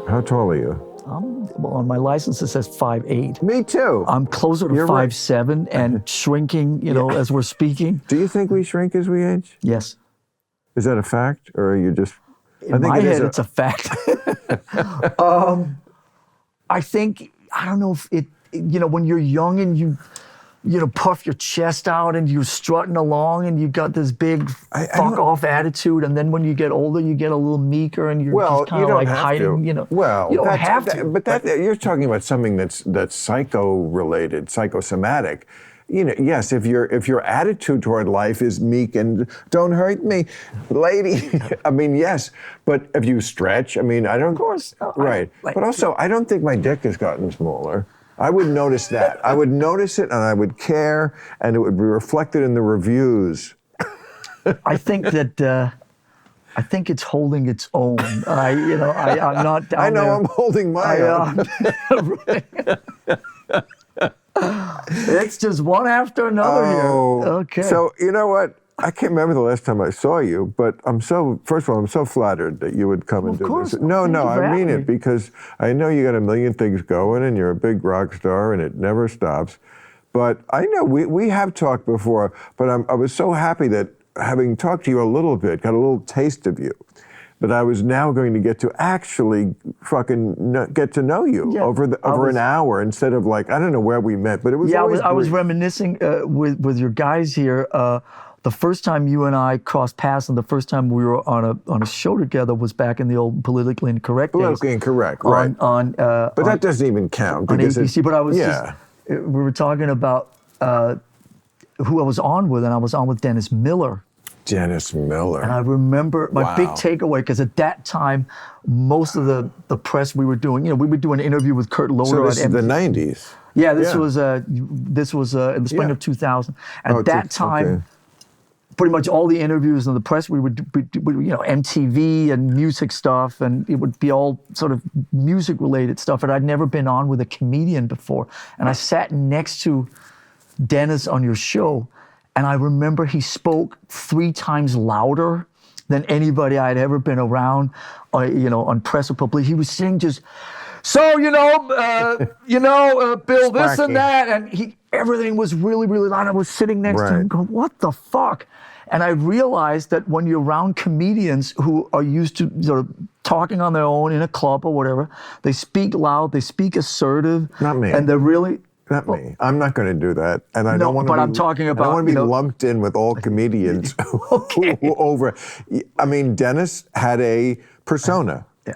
How tall are you? Well, on my license it says 5'8". Me too. I'm closer to You're right. 5'7" and shrinking, as we're speaking. Do you think we shrink as we age? Yes. Is that a fact, or are you just? In my head, it's a fact. I think, I don't know if it, when you're young and you puff your chest out and you're strutting along and you got this big fuck off attitude, and then when you get older, you get a little meeker and you're just kind of like hiding, Well, you don't have to. But you're talking about something that's psycho-related, psychosomatic. Yes, if your attitude toward life is meek and don't hurt me, lady. I mean, yes, but if you stretch, I don't. Of course. Right. But also, I don't think my dick has gotten smaller. I would notice that. I would notice it, and I would care, and it would be reflected in the reviews. I think that. I think it's holding its own. I'm not down I know there. I'm holding my own. It's just one after another here. Okay. So you know what? I can't remember the last time I saw you, but first of all, I'm so flattered that you would come and do this. No, I mean it, because I know you got a million things going and you're a big rock star and it never stops. But I know we have talked before, but I was so happy that having talked to you a little bit, got a little taste of you, that I was now going to get to actually get to know you over an hour instead of I don't know where we met, but it was always I was reminiscing with your guys here. The first time you and I crossed paths, and the first time we were on a show together was back in the old Politically Incorrect days. Politically Incorrect, right? But that doesn't even count on ABC. But I was we were talking about who I was on with, and I was on with Dennis Miller. Dennis Miller. And I remember my big takeaway, because at that time, most of the press we were doing, we would do an interview with Kurt Loder. So this is the 90s. Yeah, this was in the spring of 2000. At that time, pretty much all the interviews in the press, we would MTV and music stuff, and it would be all sort of music-related stuff. And I'd never been on with a comedian before. And I sat next to Dennis on your show, and I remember he spoke 3 times louder than anybody I'd ever been around, on press or public. He was saying just, Bill, this and that, and everything was really, really loud. I was sitting next to him going, what the fuck? And I realized that when you're around comedians who are used to sort of talking on their own in a club or whatever, they speak loud, they speak assertive. Not me. And they're really... Not me. I'm not going to do that, and I don't want to. But I'm talking about. I don't want to be lumped in with all comedians. Dennis had a persona. Yeah.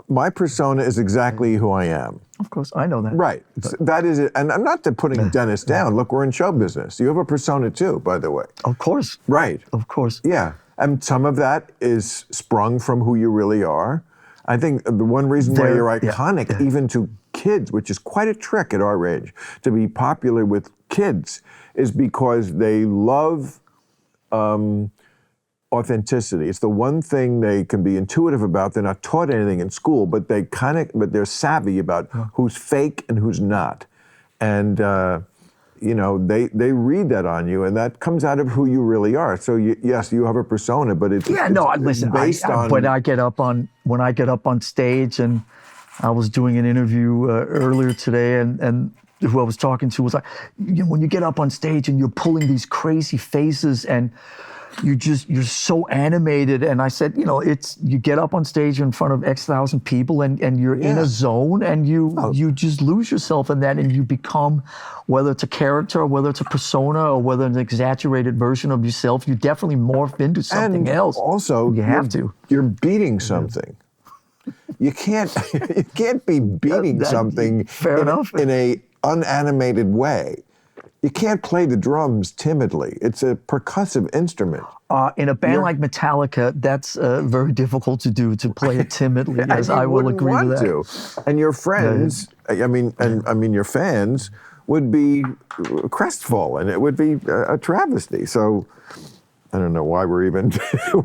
My persona is exactly who I am. Of course, I know that. Right. That is it. And I'm not putting Dennis down. Look, we're in show business. You have a persona too, by the way. Of course. Right. Of course. Yeah. And some of that is sprung from who you really are. I think the one reason why you're iconic, even to kids, which is quite a trick at our age, to be popular with kids, is because they love authenticity. It's the one thing they can be intuitive about. They're not taught anything in school, but they're savvy about who's fake and who's not. And they read that on you, and that comes out of who you really are. So yes, you have a persona, but it's based on. When I get up on stage, and I was doing an interview earlier today, and who I was talking to was like, when you get up on stage and you're pulling these crazy faces and you're so animated, and I said, you get up on stage in front of X thousand people, and you're in a zone, and you just lose yourself in that, and you become, whether it's a character or whether it's a persona or whether it's an exaggerated version of yourself, you definitely morph into something else. Also, you're beating something. You can't be beating something in a unanimated way. You can't play the drums timidly. It's a percussive instrument. In a band like Metallica, that's very difficult to do, to play it timidly. Yes, I will agree with that. And your friends, your fans would be crestfallen. It would be a travesty. So I don't know why we're even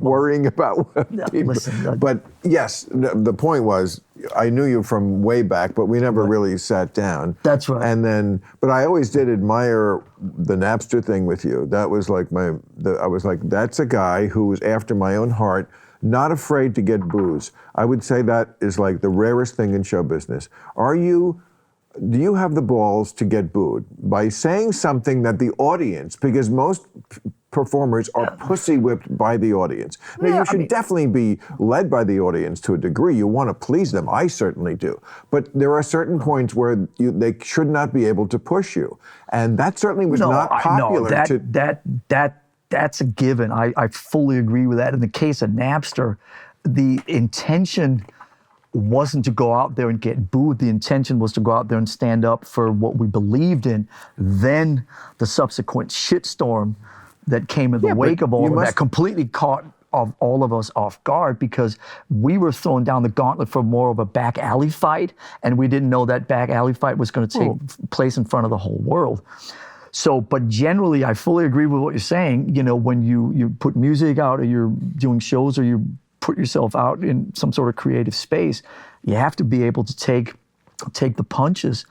worrying about people. But yes, the point was, I knew you from way back, but we never really sat down. That's right. But I always did admire the Napster thing with you. That was like I was like, that's a guy who was after my own heart. not afraid to get boos. I would say that is like the rarest thing in show business. Do you have the balls to get booed by saying something that the audience, because most performers are pussy whipped by the audience. Now, you should definitely be led by the audience to a degree. You want to please them. I certainly do. But there are certain points where they should not be able to push you. And that certainly was not popular. That's a given. I fully agree with that. In the case of Napster, the intention wasn't to go out there and get booed. The intention was to go out there and stand up for what we believed in. Then the subsequent shitstorm that came in the wake of all of that completely caught all of us off guard, because we were throwing down the gauntlet for more of a back alley fight, and we didn't know that back alley fight was going to take place in front of the whole world. So, but generally, I fully agree with what you're saying. You know, when you put music out, or you're doing shows, or you put yourself out in some sort of creative space, you have to be able to take the punches.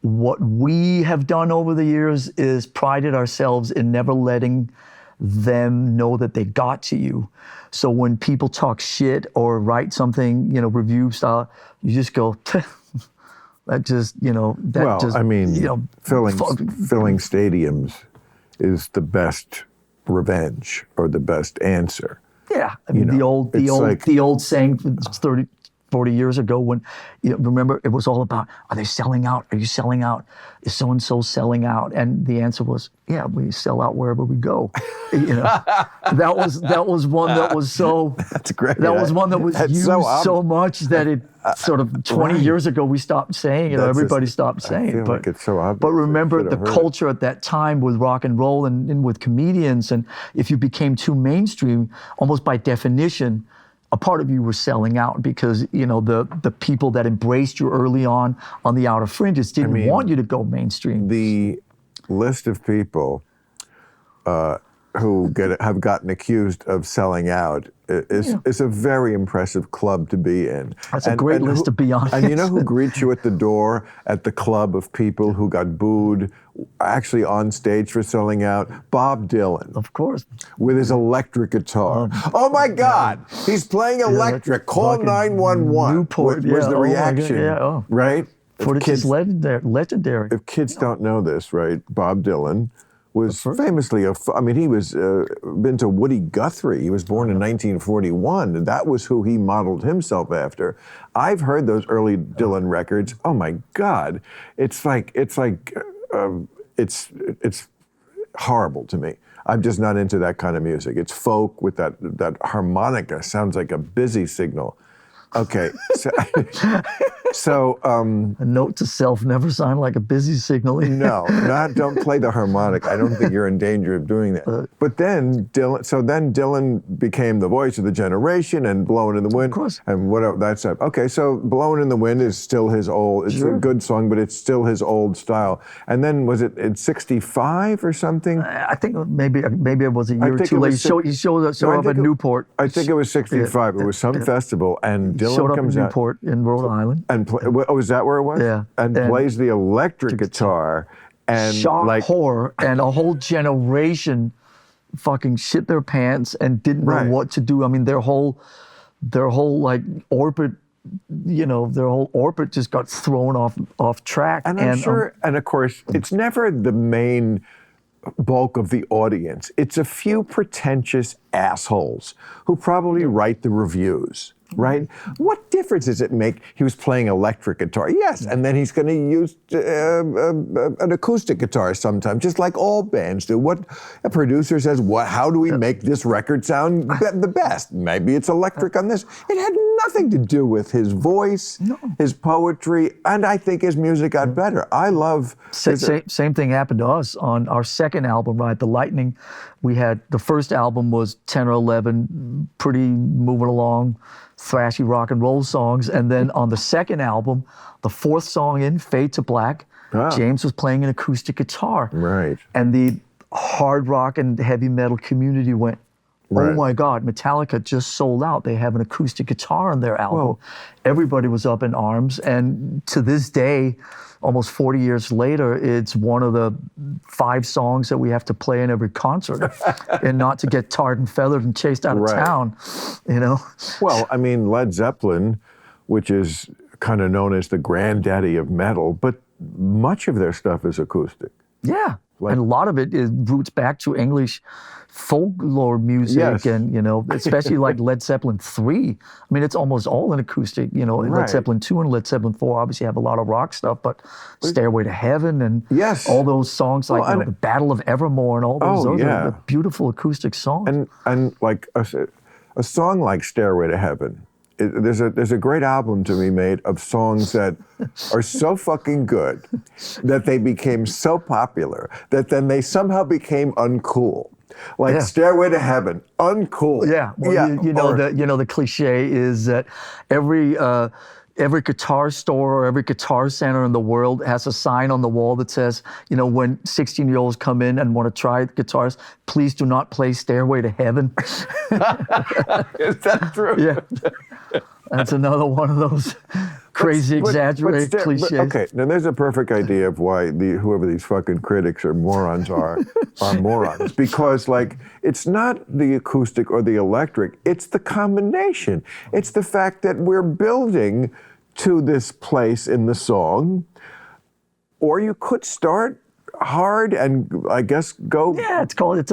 What we have done over the years is prided ourselves in never letting them know that they got to you. So when people talk shit or write something, you know, review style, you just go, that just, you know, that well, just, I mean, you know, filling stadiums is the best revenge or the best answer. Yeah, I mean, the old saying 30, 40 years ago, when, you know, remember, it was all about, are they selling out? Are you selling out? Is so-and-so selling out? And the answer was, yeah, we sell out wherever we go. You know, that was one that was so, that's great. That was one that was used so much that it sort of 20 years ago, we stopped saying it. Everybody stopped saying it. Like it's so obvious. But remember, the culture at that time with rock and roll and with comedians, and if you became too mainstream, almost by definition, a part of you was selling out, because, you know, the people that embraced you early on the outer fringes didn't want you to go mainstream. The list of people who have gotten accused of selling out is a very impressive club to be in. That's a great list, to be honest. And you know who greets you at the door at the club of people who got booed actually on stage for selling out? Bob Dylan. Of course. With his electric guitar. Oh my God, he's playing electric. Call 911. Newport, was the reaction, right? It's legendary. If kids don't know this, right, Bob Dylan was famously he was been to Woody Guthrie. He was born in 1941, and that was who he modeled himself after. I've heard those early Dylan records. Oh my God, it's horrible to me. I'm just not into that kind of music. It's folk with that harmonica. Sounds like a busy signal. Okay, so a note to self: never sound like a busy signal. Don't play the harmonic. I don't think you're in danger of doing that. But then Dylan became the voice of the generation, and "Blowin' in the Wind." Of course. And that's up. Okay, so "Blowin' in the Wind" is still his old. It's a good song, but it's still his old style. And then was it in '65 or something? I think maybe it was a year or two later. He showed up at Newport. I think it was '65. It was some festival, and Dylan showed up comes in Newport in Rhode Island. And is that where it was? Yeah. And plays the electric guitar, and shock, horror, and a whole generation fucking shit their pants and didn't know what to do. I mean, their whole like orbit, you know, their whole orbit just got thrown off track. And I'm sure, and of course, it's never the main bulk of the audience. It's a few pretentious assholes who probably write the reviews. Right? What difference does it make? He was playing electric guitar. Yes, and then he's going to use an acoustic guitar sometimes, just like all bands do. What a producer says, how do we make this record sound the best? Maybe it's electric on this. It had nothing to do with his voice, his poetry, and I think his music got better. I love... Same thing happened to us on our second album, Ride the Lightning. We had, the first album was 10 or 11, pretty moving along, thrashy rock and roll songs. And then on the second album, the fourth song in, Fade to Black, James was playing an acoustic guitar. Right. And the hard rock and heavy metal community went, Oh my God, Metallica just sold out. They have an acoustic guitar on their album. Whoa. Everybody was up in arms. And to this day, almost 40 years later, it's one of the 5 songs that we have to play in every concert and not to get tarred and feathered and chased out of town, you know? Well, I mean, Led Zeppelin, which is kind of known as the granddaddy of metal, but much of their stuff is acoustic. Yeah. And a lot of it roots back to English folklore music, and, you know, especially like Led Zeppelin 3. I mean, it's almost all in acoustic, you know. Led Zeppelin 2 and Led Zeppelin 4 obviously have a lot of rock stuff, but Stairway to Heaven and all those songs like the Battle of Evermore and all those are beautiful acoustic songs. And like a song like Stairway to Heaven, there's a great album to be made of songs that are so fucking good that they became so popular that then they somehow became uncool. Like Stairway to Heaven, uncool. Yeah, well, you know the cliche is that every guitar store or every guitar center in the world has a sign on the wall that says, you know, when 16-year-olds come in and want to try guitars, please do not play Stairway to Heaven. Is that true? Yeah. That's another one of those crazy, exaggerated cliches. Okay, now there's a perfect idea of why whoever these fucking critics or morons are morons. Because, like, it's not the acoustic or the electric, it's the combination. It's the fact that we're building to this place in the song, or you could start hard and I guess go. Yeah, it's called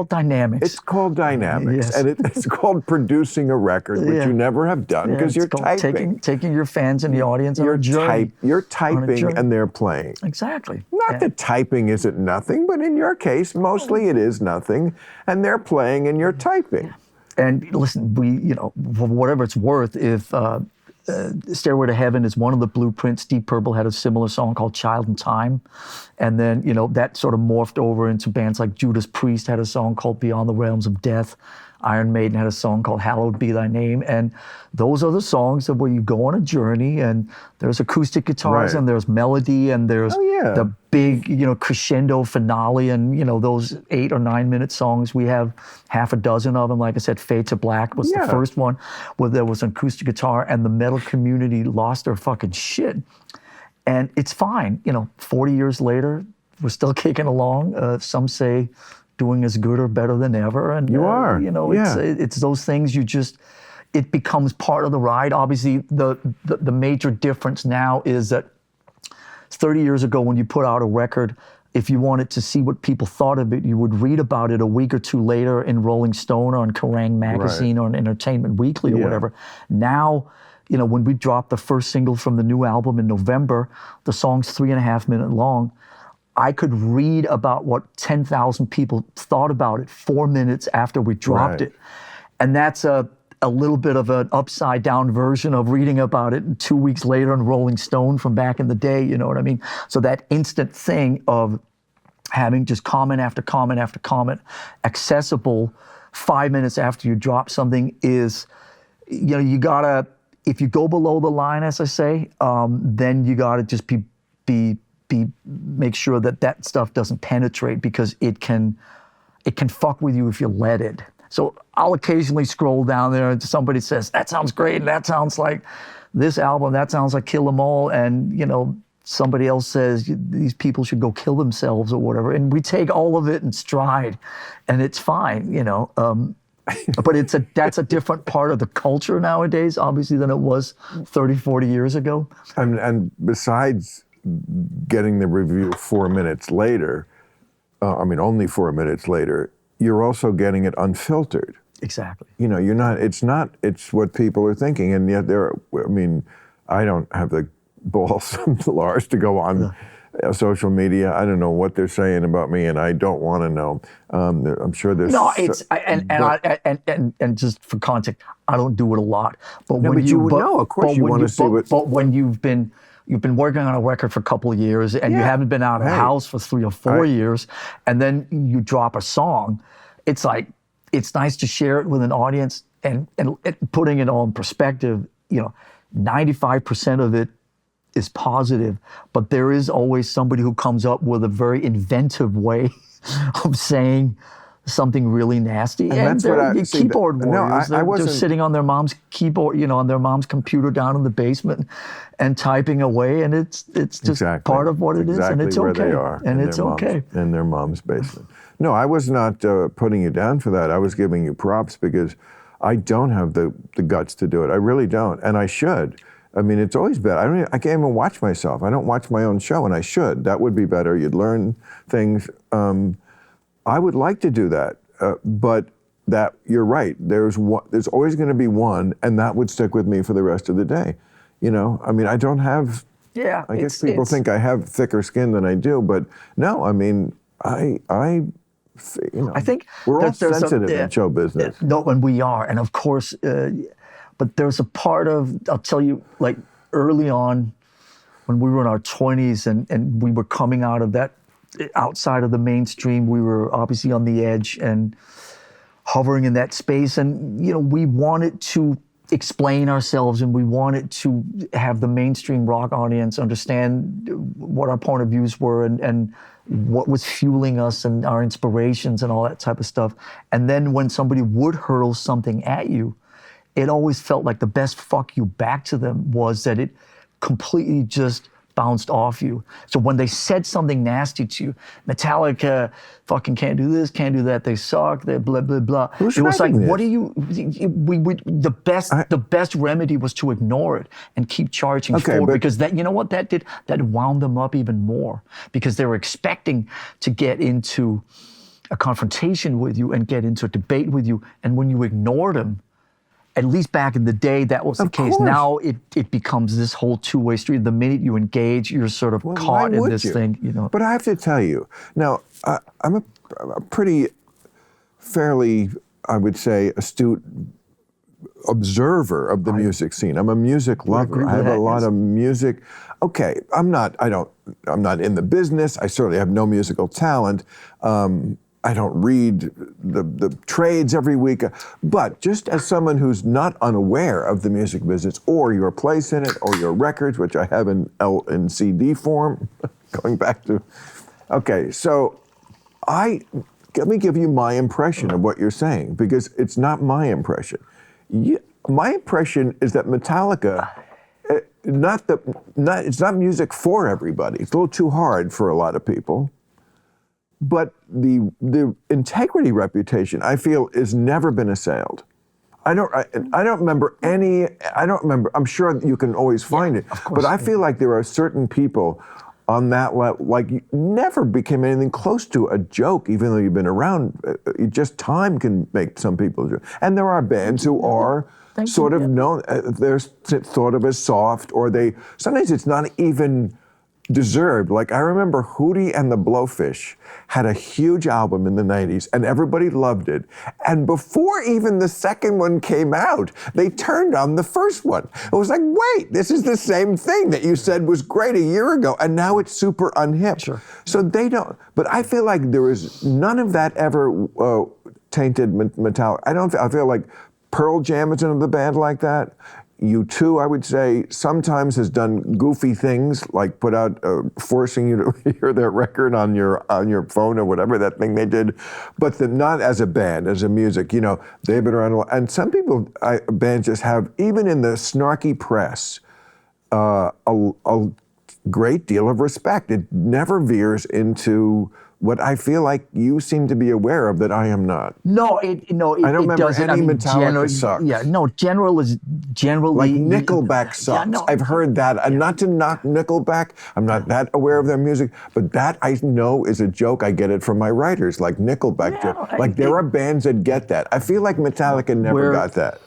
dynamics. It's called dynamics, and it's called producing a record, which you never have done because you're typing. Taking your fans in the audience on a journey. You're typing and they're playing. Exactly. Not that typing isn't nothing, but in your case, mostly it is nothing, and they're playing and you're typing. And listen, for whatever it's worth, if Stairway to Heaven is one of the blueprints. Deep Purple had a similar song called Child in Time. And then, that sort of morphed over into bands like Judas Priest had a song called Beyond the Realms of Death. Iron Maiden had a song called Hallowed Be Thy Name. And those are the songs where you go on a journey and there's acoustic guitars and there's melody and there's the big, crescendo finale and, those 8 or 9 minute songs. We have half a dozen of them. Like I said, Fade to Black was the first one where there was an acoustic guitar and the metal community lost their fucking shit. And it's fine. 40 years later, we're still kicking along. Some say doing as good or better than ever. And you are. It's those things it becomes part of the ride. Obviously, the major difference now is that 30 years ago when you put out a record, if you wanted to see what people thought of it, you would read about it a week or two later in Rolling Stone or on Kerrang magazine or in Entertainment Weekly or whatever. Now, when we dropped the first single from the new album in November, the song's 3.5 minutes long. I could read about what 10,000 people thought about it 4 minutes after we dropped it. And that's a little bit of an upside down version of reading about it 2 weeks later in Rolling Stone from back in the day, you know what I mean? So that instant thing of having just comment after comment after comment accessible 5 minutes after you drop something is, you gotta, if you go below the line, as I say, then you gotta just make sure that stuff doesn't penetrate because it can fuck with you if you let it. So I'll occasionally scroll down there and somebody says, that sounds great, and that sounds like this album, that sounds like Kill 'Em All, and somebody else says these people should go kill themselves or whatever. And we take all of it in stride and it's fine, but that's a different part of the culture nowadays, obviously, than it was 30, 40 years ago. And besides getting the review 4 minutes later, only 4 minutes later, you're also getting it unfiltered. Exactly. It's what people are thinking. And yet I don't have the balls, Lars, to go on social media. I don't know what they're saying about me and I don't want to know. I'm sure there's... No, and just for context, I don't do it a lot. But when but you would know, of course you want to see what... But when you've been working on a record for a couple of years and you haven't been out of the house for 3 or 4 years, and then you drop a song, it's like, it's nice to share it with an audience and putting it all in perspective, 95% of it is positive, but there is always somebody who comes up with a very inventive way of saying something really nasty. And that's what the keyboard warriors, I wasn't they're sitting on their mom's keyboard, on their mom's computer down in the basement and typing away, and it's just part of what it is, and it's okay. They are, and it's okay. In their mom's basement. No, I was not putting you down for that. I was giving you props because I don't have the guts to do it. I really don't, and I should. I mean, it's always better. I can't even watch myself. I don't watch my own show, and I should. That would be better. You'd learn things. I would like to do that, but that you're right. There's always going to be one, and that would stick with me for the rest of the day. I mean, I don't have. Yeah. I guess people think I have thicker skin than I do, but no. I mean, I think we're all sensitive in show business. No, and we are, and of course. But there's a part of, I'll tell you, like early on when we were in our 20s and we were coming out of that, outside of the mainstream, we were obviously on the edge and hovering in that space. And, we wanted to explain ourselves and we wanted to have the mainstream rock audience understand what our point of views were and what was fueling us and our inspirations and all that type of stuff. And then when somebody would hurl something at you, it always felt like the best fuck you back to them was that it completely just bounced off you. So when they said something nasty to you, Metallica fucking can't do this, can't do that, they suck, they blah, blah, blah. Who's it was like, this? What do you, the best remedy was to ignore it and keep charging forward, because that, you know what that did? That wound them up even more because they were expecting to get into a confrontation with you and get into a debate with you. And when you ignored them, at least back in the day, that was the case. Course. Now it becomes this whole two-way street. The minute you engage, you're sort of caught in this thing, But I have to tell you, now, I'm a pretty fairly, I would say, astute observer of the music scene. I'm a music lover. I have a lot of music. Okay, I'm not in the business. I certainly have no musical talent. I don't read the trades every week, but just as someone who's not unaware of the music business or your place in it or your records, which I have in CD form, going back to, okay, so let me give you my impression of what you're saying, because it's not my impression. My impression is that Metallica, it's not music for everybody. It's a little too hard for a lot of people. But the integrity reputation, I feel, has never been assailed. I don't remember any. I'm sure you can always find it. But I feel like there are certain people on that level, like you never became anything close to a joke, even though you've been around. Just time can make some people do. And there are bands who are sort of known. They're thought of as soft, or sometimes it's not even deserved. Like I remember Hootie and the Blowfish had a huge album in the 90s and everybody loved it. And before even the second one came out, they turned on the first one. It was like, wait, this is the same thing that you said was great a year ago and now it's super unhip. Sure. So they don't, but I feel like there was none of that ever tainted Metallica. I feel like Pearl Jam is another band like that. U2, I would say, sometimes has done goofy things, like put out, forcing you to hear their record on your phone or whatever that thing they did, but not as a band, as a music. They've been around a while. And some bands just have, even in the snarky press, a great deal of respect. It never veers into what I feel like you seem to be aware of that I am not. No, I don't remember doesn't. any Metallica sucks. Yeah, no, generally. Like Nickelback sucks. Yeah, no, I've heard that. And not to knock Nickelback, I'm not that aware of their music, but that I know is a joke. I get it from my writers, like Nickelback. There are bands that get that. I feel like Metallica never got that.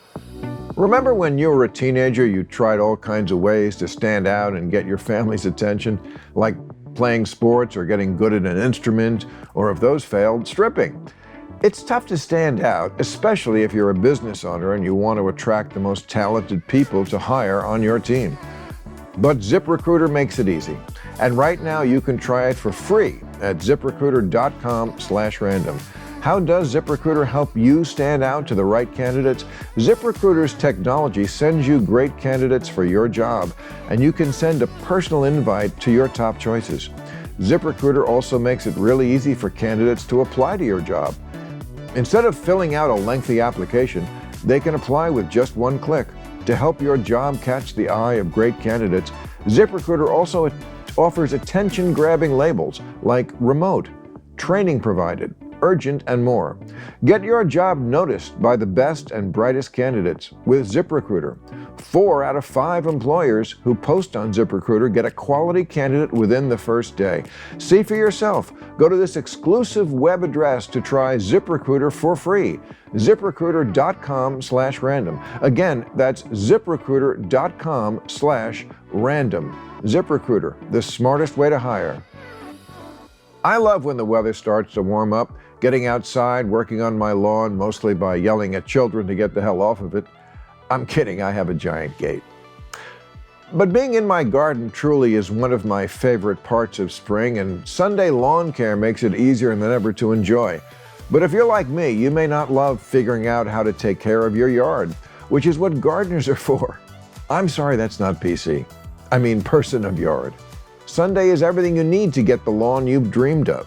Remember when you were a teenager, you tried all kinds of ways to stand out and get your family's attention, like playing sports or getting good at an instrument, or if those failed, stripping. It's tough to stand out, especially if you're a business owner and you want to attract the most talented people to hire on your team. But ZipRecruiter makes it easy. And right now you can try it for free at ziprecruiter.com/random. How does ZipRecruiter help you stand out to the right candidates? ZipRecruiter's technology sends you great candidates for your job, and you can send a personal invite to your top choices. ZipRecruiter also makes it really easy for candidates to apply to your job. Instead of filling out a lengthy application, they can apply with just one click. To help your job catch the eye of great candidates, ZipRecruiter also offers attention-grabbing labels like remote, training provided, urgent, and more. Get your job noticed by the best and brightest candidates with ZipRecruiter. 4 out of 5 employers who post on ZipRecruiter get a quality candidate within the first day. See for yourself. Go to this exclusive web address to try ZipRecruiter for free. ZipRecruiter.com/random. Again, that's ZipRecruiter.com/random. ZipRecruiter, the smartest way to hire. I love when the weather starts to warm up, getting outside, working on my lawn, mostly by yelling at children to get the hell off of it. I'm kidding, I have a giant gate. But being in my garden truly is one of my favorite parts of spring, and Sunday lawn care makes it easier than ever to enjoy. But if you're like me, you may not love figuring out how to take care of your yard, which is what gardeners are for. I'm sorry, that's not PC. I mean person of yard. Sunday is everything you need to get the lawn you've dreamed of.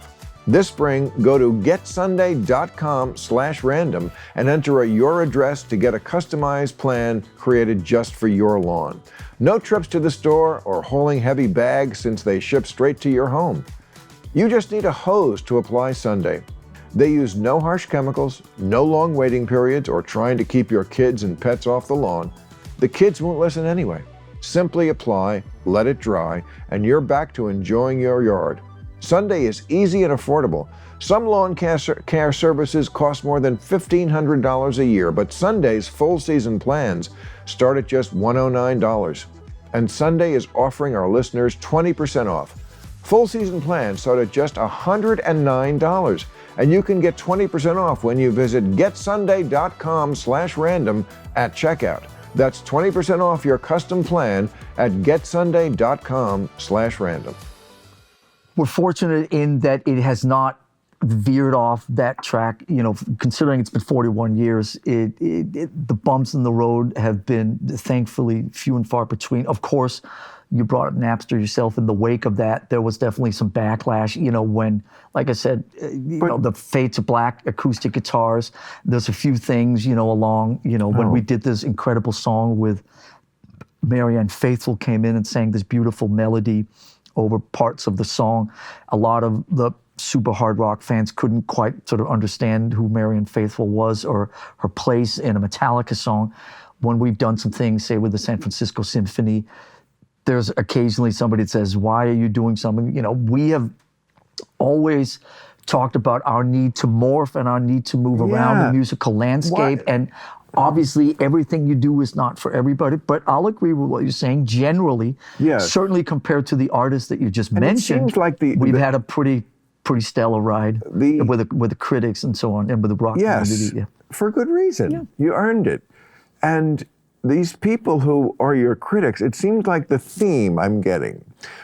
This spring, go to getsunday.com/random and enter your address to get a customized plan created just for your lawn. No trips to the store or hauling heavy bags since they ship straight to your home. You just need a hose to apply Sunday. They use no harsh chemicals, no long waiting periods, or trying to keep your kids and pets off the lawn. The kids won't listen anyway. Simply apply, let it dry, and you're back to enjoying your yard. Sunday is easy and affordable. Some lawn care services cost more than $1,500 a year, but Sunday's full season plans start at just $109. And Sunday is offering our listeners 20% off. Full season plans start at just $109, and you can get 20% off when you visit getsunday.com/random at checkout. That's 20% off your custom plan at getsunday.com/random. We're fortunate in that it has not veered off that track. You know, considering it's been 41 years, the bumps in the road have been thankfully few and far between. Of course, you brought up Napster yourself. In the wake of that, there was definitely some backlash. You know, when, like I said, the fade to black acoustic guitars. There's a few things, along, when we did this incredible song with Marianne Faithfull came in and sang this beautiful melody over parts of the song. A lot of the super hard rock fans couldn't quite sort of understand who Marianne Faithfull was or her place in a Metallica song. When we've done some things, say with the San Francisco Symphony, there's occasionally somebody that says, why are you doing something? We have always talked about our need to morph and our need to move around the musical landscape. And obviously, everything you do is not for everybody, but I'll agree with what you're saying. Generally, certainly compared to the artists that you just mentioned, it seems like we've had a pretty stellar ride with the critics and so on, and with the rock community. Yeah. For good reason. You earned it. And these people who are your critics, it seems like the theme I'm getting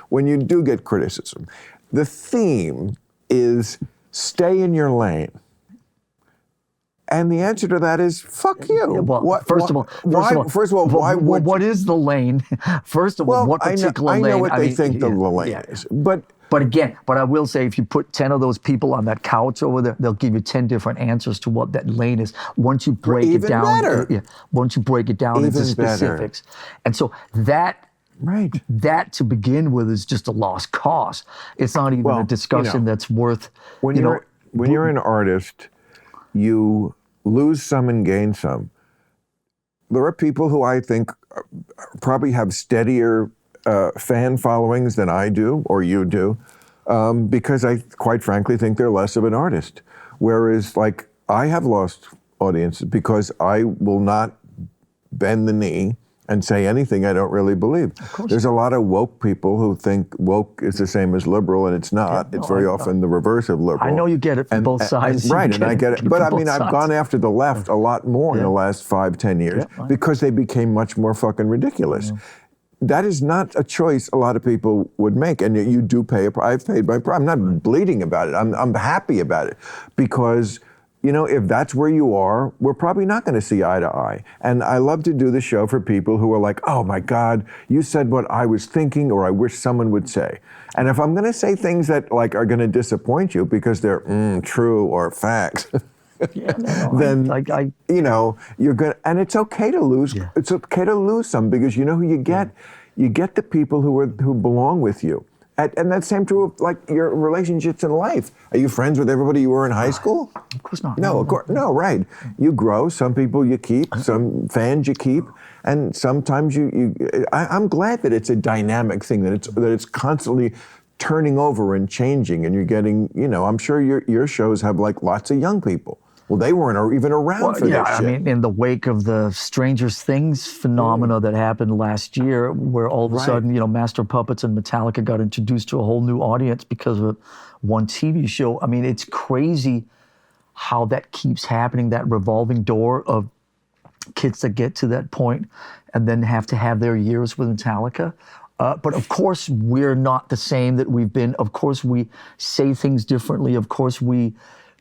when you do get criticism, the theme is stay in your lane. And the answer to that is fuck you. Yeah, well, first of all, what is the lane? First of all, what particular lane? I know what they think the lane is. But I will say, if you put 10 of those people on that couch over there, they'll give you 10 different answers to what that lane is. Once you break it down, once you break it down into specifics, and so that to begin with is just a lost cause. It's not even a discussion that's worth. When you're an artist, you lose some and gain some. There are people who I think probably have steadier fan followings than I do or you do, because I quite frankly think they're less of an artist. Whereas, like, I have lost audiences because I will not bend the knee and say anything I don't really believe. There's a lot of woke people who think woke is the same as liberal, and it's not. It's very often the reverse of liberal. I know you get it from both sides. And I get it. But I mean, I've gone after the left a lot more in the last 5-10 years because they became much more fucking ridiculous. That is not a choice a lot of people would make, and you do pay a price. I've paid my price. I'm not bleeding about it. I'm happy about it because, if that's where you are, we're probably not going to see eye to eye. And I love to do the show for people who are like, oh my God, you said what I was thinking or I wish someone would say. And if I'm going to say things that are going to disappoint you because they're true or facts, Yeah, no, then you know you're gonna. And it's okay to lose. Yeah. It's okay to lose some because you know who you get. You get the people who belong with you. And that's same true of like your relationships in life. Are you friends with everybody you were in high school? Of course not. No, of course, no, right. You grow. Some people you keep, some fans you keep, and sometimes I'm glad that it's a dynamic thing, that it's constantly turning over and changing, and you're getting, you know, I'm sure your shows have like lots of young people. Well, they weren't even around for this shit. I mean, in the wake of the Stranger Things phenomena that happened last year, where all of a sudden, you know, Master Puppets and Metallica got introduced to a whole new audience because of one TV show. I mean, it's crazy how that keeps happening, that revolving door of kids that get to that point and then have to have their years with Metallica. But of course, we're not the same that we've been. Of course, we say things differently. Of course, we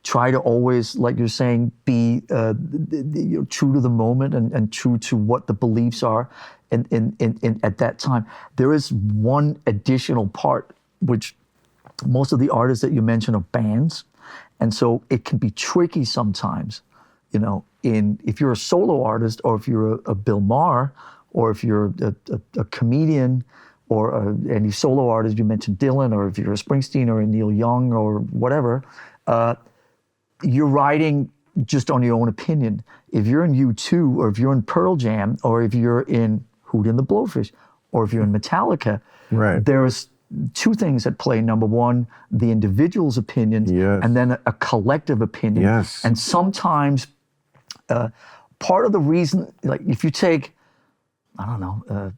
try to always, like you're saying, be true to the moment and true to what the beliefs are at that time. There is one additional part, which most of the artists that you mentioned are bands. And so it can be tricky sometimes, you know, if you're a solo artist or if you're a Bill Maher or if you're a comedian or any solo artist, you mentioned Dylan, or if you're a Springsteen or a Neil Young or whatever, you're writing just on your own opinion. If you're in U2 or if you're in Pearl Jam or if you're in Hootie and the Blowfish or if you're in Metallica, there's two things at play. Number one, the individual's opinion, and then a collective opinion. Yes. And sometimes part of the reason, like if you take, I don't know,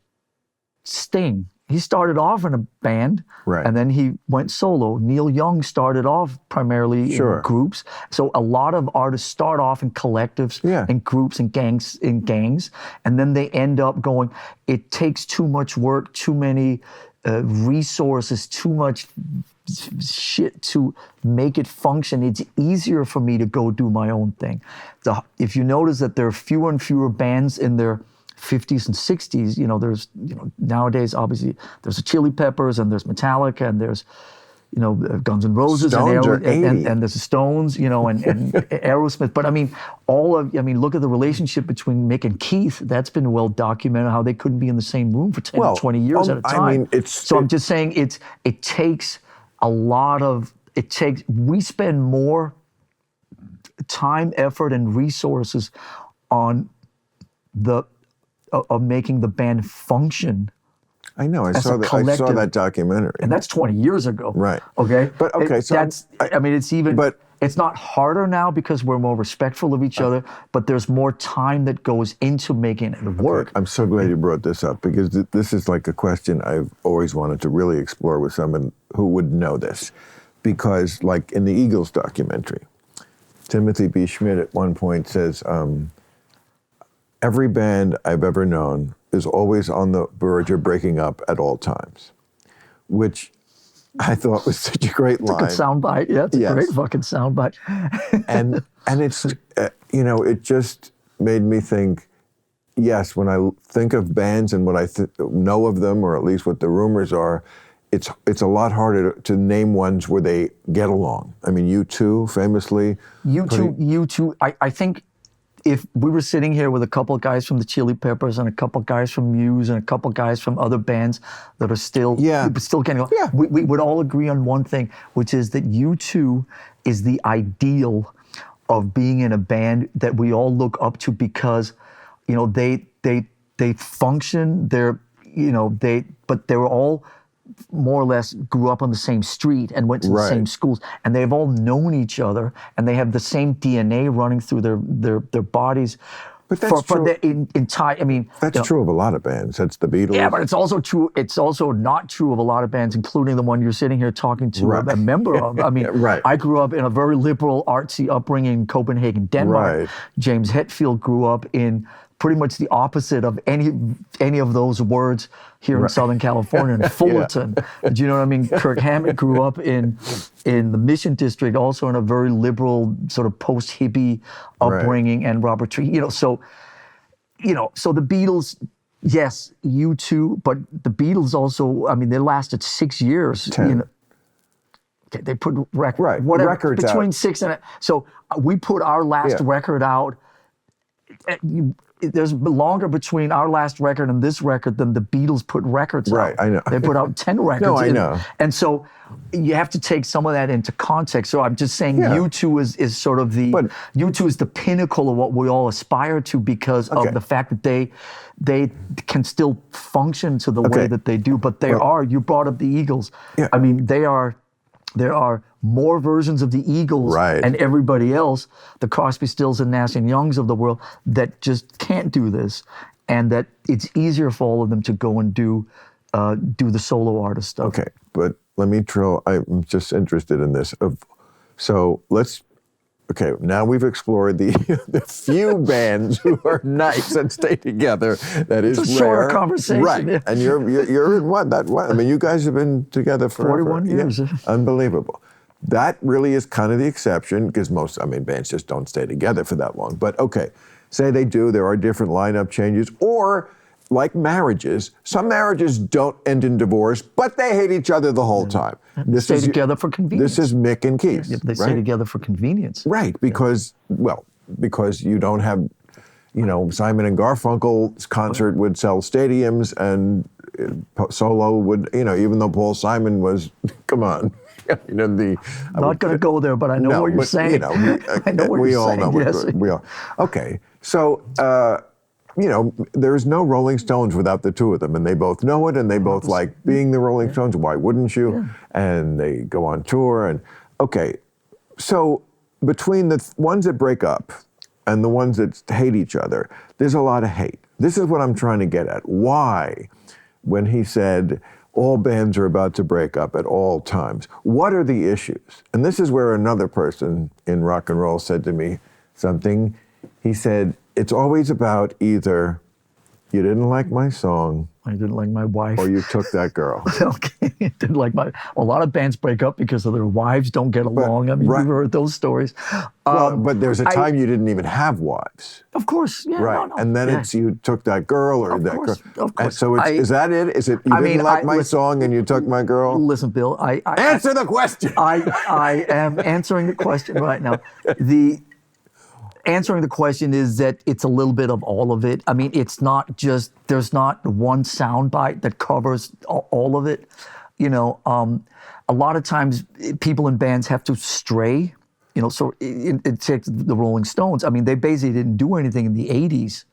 Sting, he started off in a band, and then he went solo. Neil Young started off primarily in groups. So a lot of artists start off in collectives, in groups and gangs, and then they end up going, it takes too much work, too many resources, too much shit to make it function. It's easier for me to go do my own thing. If you notice that there are fewer and fewer bands in their 50s and 60s, you know, there's, you know, nowadays, obviously, there's the Chili Peppers and there's Metallica and there's, you know, Guns N' Roses and there's the Stones, you know, and Aerosmith. But I mean, look at the relationship between Mick and Keith. That's been well documented, how they couldn't be in the same room for 10 or 20 years at a time. I mean, I'm just saying it takes a lot of, we spend more time, effort, and resources on of making the band function. I know. I saw that documentary, and that's 20 years ago. Right. Okay. But okay, it's not harder now because we're more respectful of each other. But there's more time that goes into making it work. I'm so glad you brought this up because this is like a question I've always wanted to really explore with someone who would know this, because like in the Eagles documentary, Timothy B. Schmidt at one point says, every band I've ever known is always on the verge of breaking up at all times, which I thought was such a great line. It's a good soundbite. Yeah, it's a great fucking soundbite. and it's, you know, it just made me think, yes, when I think of bands and what I know of them, or at least what the rumors are, it's a lot harder to name ones where they get along. I mean, U2 famously. U2, I think, if we were sitting here with a couple of guys from the Chili Peppers and a couple of guys from Muse and a couple of guys from other bands that are still getting along, we would all agree on one thing, which is that U2 is the ideal of being in a band that we all look up to because, you know, they function, but they were all more or less grew up on the same street and went to the same schools, and they've all known each other, and they have the same DNA running through their bodies. But that's true. For the entire, I mean, that's true of a lot of bands. That's the Beatles. Yeah, but it's also true. It's also not true of a lot of bands, including the one you're sitting here talking to a member of. I mean, I grew up in a very liberal, artsy upbringing in Copenhagen, Denmark. James Hetfield grew up in pretty much the opposite of any of those words here in Southern California, in Fullerton. Do you know what I mean? Kirk Hammett grew up in the Mission District, also in a very liberal sort of post-hippie upbringing, and Robert Tree. So the Beatles, yes, U2, but the Beatles also, I mean, they lasted 6 years. 10. okay, they put records records between out. 6 and so we put our last record out. There's longer between our last record and this record than the Beatles put records out. Right, I know. They put out 10 records. No, I know. And so you have to take some of that into context. So I'm just saying U2 is sort of U2 is the pinnacle of what we all aspire to because of the fact that they can still function to the way that they do. But you brought up the Eagles. Yeah. I mean, there are more versions of the Eagles and everybody else, the Crosby, Stills, and Nash and Youngs of the world, that just can't do this, and that it's easier for all of them to go and do the solo artist stuff. Okay, but let me I'm just interested in this. Now we've explored the few bands who are nice and stay together. That is it's a shorter conversation. Right, yeah. And you're in what? I mean, you guys have been together for 41 years. Yeah. Unbelievable. That really is kind of the exception because bands just don't stay together for that long. But okay, say they do, there are different lineup changes, or like marriages, some marriages don't end in divorce, but they hate each other the whole time. They stay together for convenience. This is Mick and Keith. Yeah, they stay together for convenience. Right, because you don't have, Simon and Garfunkel's concert would sell stadiums and solo would, even though Paul Simon was, come on. Not going to go there, but I know what you're saying. I know what you're saying. Yes. We all. Okay, so there's no Rolling Stones without the two of them, and they both know it, and they both like being the Rolling Stones. Why wouldn't you? Yeah. And they go on tour, and so between the ones that break up and the ones that hate each other, there's a lot of hate. This is what I'm trying to get at. Why, when he said, all bands are about to break up at all times. What are the issues? And this is where another person in rock and roll said to me something. He said, it's always about either you didn't like my song, I didn't like my wife, or you took that girl. Okay, didn't like a lot of bands break up because of their wives don't get along. You've heard those stories. But there's a time you didn't even have wives. Of course, yeah. Right, no. And then it's you took that girl or that girl. Of course. So is that it? Is it you didn't like my song and you took my girl? Listen, Bill, answer the question. I am answering the question right now. Answering the question is that it's a little bit of all of it. I mean, it's not just, there's not one soundbite that covers all of it. A lot of times people in bands have to stray, so it takes the Rolling Stones. I mean, they basically didn't do anything in the 80s,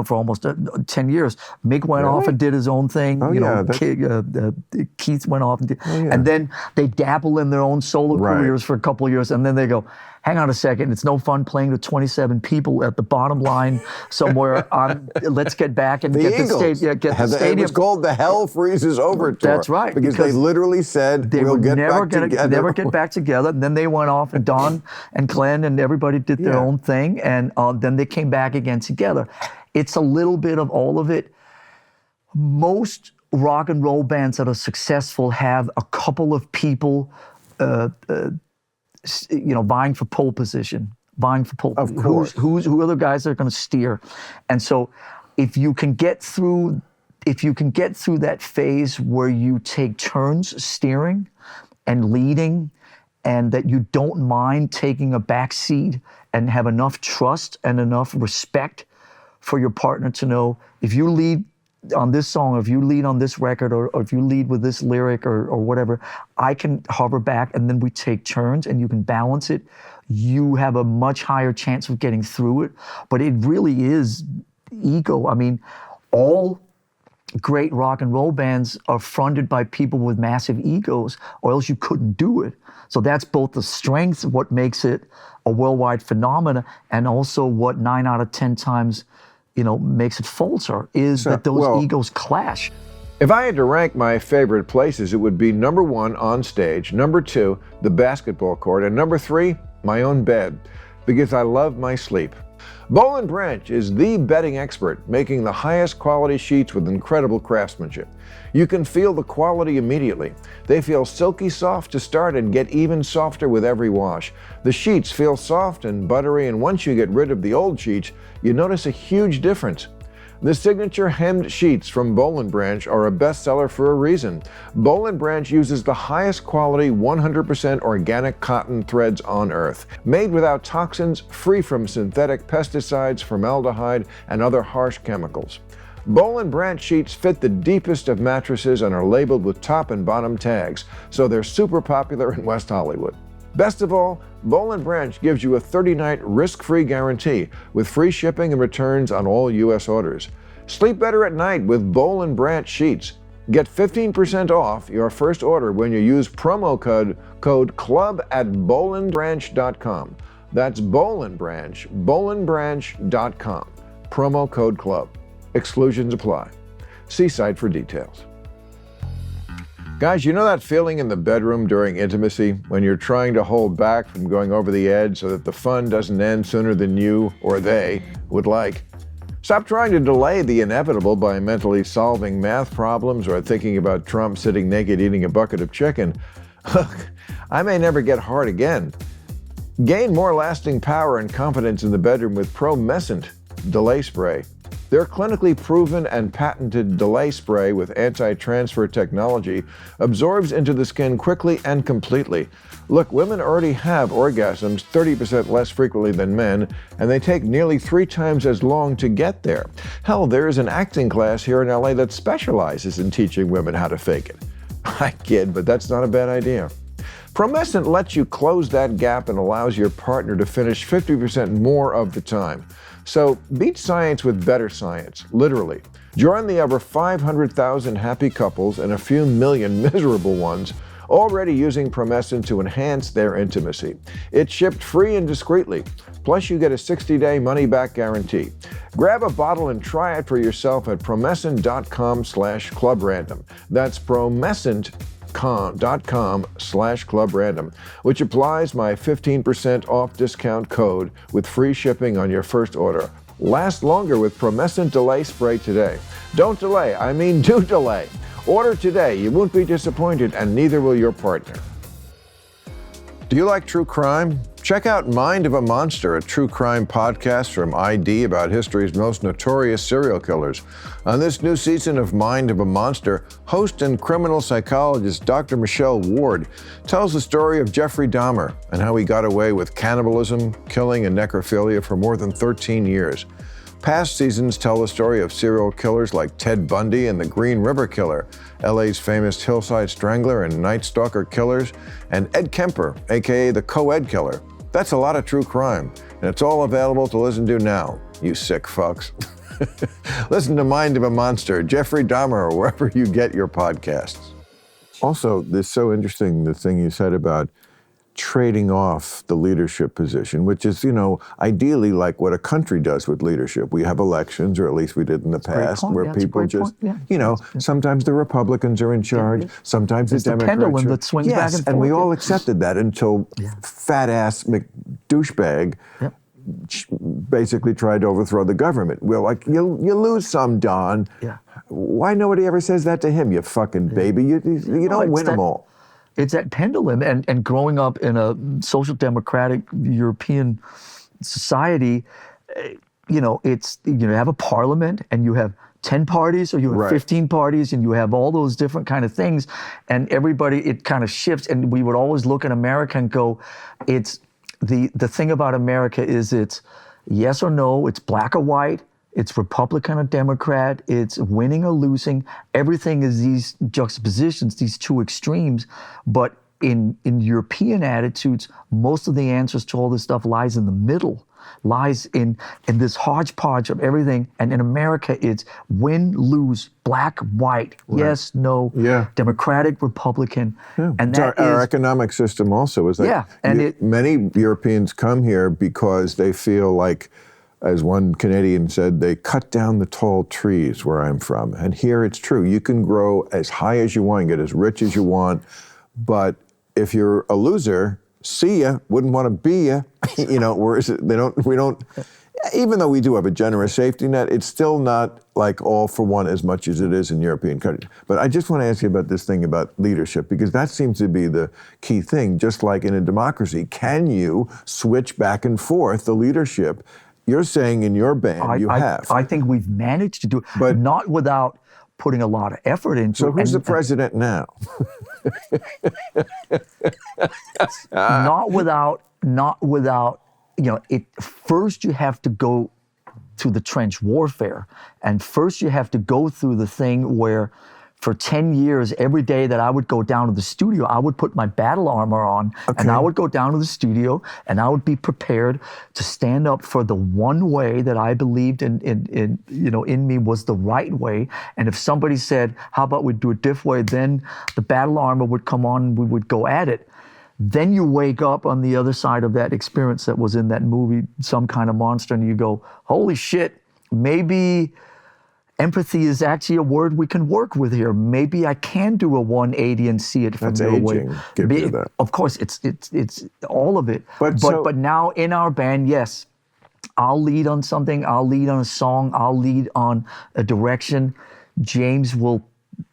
for almost 10 years. Mick went off and did his own thing. Keith went off and did, and then they dabble in their own solo careers for a couple of years, and then they go, hang on a second, it's no fun playing to 27 people at the bottom line somewhere. Let's get back and get the stadium. It was called the Hell Freezes Over tour. That's right. Because they literally said, we'll get back together. Never get back together. And then they went off, and Don and Glenn and everybody did their own thing, and then they came back again together. It's a little bit of all of it. Most rock and roll bands that are successful have a couple of people vying for pole position, Of course. Who are the guys that are going to steer? And so if you can get through that phase where you take turns steering and leading, and that you don't mind taking a back seat and have enough trust and enough respect for your partner to know if you lead on this song, or if you lead on this record, or if you lead with this lyric or whatever, I can hover back, and then we take turns and you can balance it. You have a much higher chance of getting through it. But it really is ego. I mean, all great rock and roll bands are fronted by people with massive egos, or else you couldn't do it. So that's both the strength, what makes it a worldwide phenomenon, and also what 9 out of 10 times makes it falter, is that those egos clash. If I had to rank my favorite places, it would be number 1, on stage, number 2, the basketball court, and number 3, my own bed, because I love my sleep. Boll & Branch is the bedding expert, making the highest quality sheets with incredible craftsmanship. You can feel the quality immediately. They feel silky soft to start and get even softer with every wash. The sheets feel soft and buttery, and once you get rid of the old sheets, you notice a huge difference. The signature hemmed sheets from Boll & Branch are a bestseller for a reason. Boll & Branch uses the highest quality 100% organic cotton threads on earth, made without toxins, free from synthetic pesticides, formaldehyde, and other harsh chemicals. Boll & Branch sheets fit the deepest of mattresses and are labeled with top and bottom tags, so they're super popular in West Hollywood. Best of all, Boll & Branch gives you a 30-night risk-free guarantee with free shipping and returns on all U.S. orders. Sleep better at night with Boll & Branch sheets. Get 15% off your first order when you use promo code CLUB at bollandbranch.com. That's Boll & Branch, bollandbranch.com. Promo code CLUB. Exclusions apply. See site for details. Guys, you know that feeling in the bedroom during intimacy when you're trying to hold back from going over the edge so that the fun doesn't end sooner than you or they would like? Stop trying to delay the inevitable by mentally solving math problems or thinking about Trump sitting naked eating a bucket of chicken. Look, I may never get hard again. Gain more lasting power and confidence in the bedroom with Promescent Delay Spray. Their clinically proven and patented delay spray with anti-transfer technology absorbs into the skin quickly and completely. Look, women already have orgasms 30% less frequently than men, and they take nearly 3 times as long to get there. Hell, there is an acting class here in LA that specializes in teaching women how to fake it. I kid, but that's not a bad idea. Promescent lets you close that gap and allows your partner to finish 50% more of the time. So beat science with better science, literally. Join the over 500,000 happy couples and a few million miserable ones already using Promescent to enhance their intimacy. It's shipped free and discreetly. Plus, you get a 60-day money-back guarantee. Grab a bottle and try it for yourself at promescent.com/clubrandom. That's promescent.com/clubrandom, which applies my 15% off discount code with free shipping on your first order. Last longer with Promescent Delay Spray today. Don't delay, I mean do delay. Order today, you won't be disappointed, and neither will your partner. Do you like true crime? Check out Mind of a Monster, a true crime podcast from ID about history's most notorious serial killers. On this new season of Mind of a Monster, host and criminal psychologist Dr. Michelle Ward tells the story of Jeffrey Dahmer and how he got away with cannibalism, killing, and necrophilia for more than 13 years. Past seasons tell the story of serial killers like Ted Bundy and the Green River Killer, LA's famous Hillside Strangler and Night Stalker killers, and Ed Kemper, aka the Co-Ed Killer. That's a lot of true crime, and it's all available to listen to now, you sick fucks. Listen to Mind of a Monster, Jeffrey Dahmer, or wherever you get your podcasts. Also, it's so interesting, the thing you said about trading off the leadership position, which is, ideally like what a country does with leadership. We have elections, or at least we did in the past, where people just, sometimes the Republicans are in charge, sometimes the Democrats. It's the pendulum that swings back and forth. And we all accepted that until fat-ass douchebag basically tried to overthrow the government. We're like, you lose some, Don. Yeah. Why nobody ever says that to him, you fucking baby? You don't win them all. It's that pendulum, and growing up in a social democratic European society, it's, you have a parliament and you have 10 parties or you have 15 parties and you have all those different kind of things, and everybody, it kind of shifts. And we would always look at America and go, it's the thing about America is it's yes or no, it's black or white. It's Republican or Democrat, it's winning or losing. Everything is these juxtapositions, these two extremes. But in European attitudes, most of the answers to all this stuff lies in the middle, lies in this hodgepodge of everything. And in America, it's win, lose, black, white, yes, no, Democratic, Republican. Yeah. And that our economic system also is that many Europeans come here because they feel like, as one Canadian said, they cut down the tall trees where I'm from. And here it's true. You can grow as high as you want, get as rich as you want. But if you're a loser, see ya, wouldn't want to be ya. Whereas we don't, even though we do have a generous safety net, it's still not like all for one as much as it is in European countries. But I just want to ask you about this thing about leadership, because that seems to be the key thing. Just like in a democracy, can you switch back and forth the leadership you're saying in your band you have. I think we've managed to do it, but not without putting a lot of effort into it. So who's the president now? Not without, first you have to go to the trench warfare. And first you have to go through the thing where for 10 years, every day that I would go down to the studio, I would put my battle armor on and I would go down to the studio and I would be prepared to stand up for the one way that I believed in me was the right way. And if somebody said, how about we do it this way, then the battle armor would come on and we would go at it. Then you wake up on the other side of that experience that was in that movie, Some Kind of Monster, and you go, holy shit, maybe empathy is actually a word we can work with here. Maybe I can do a 180 and see it from your way. Give you that. Of course, it's all of it. But now in our band, yes, I'll lead on something. I'll lead on a song. I'll lead on a direction. James will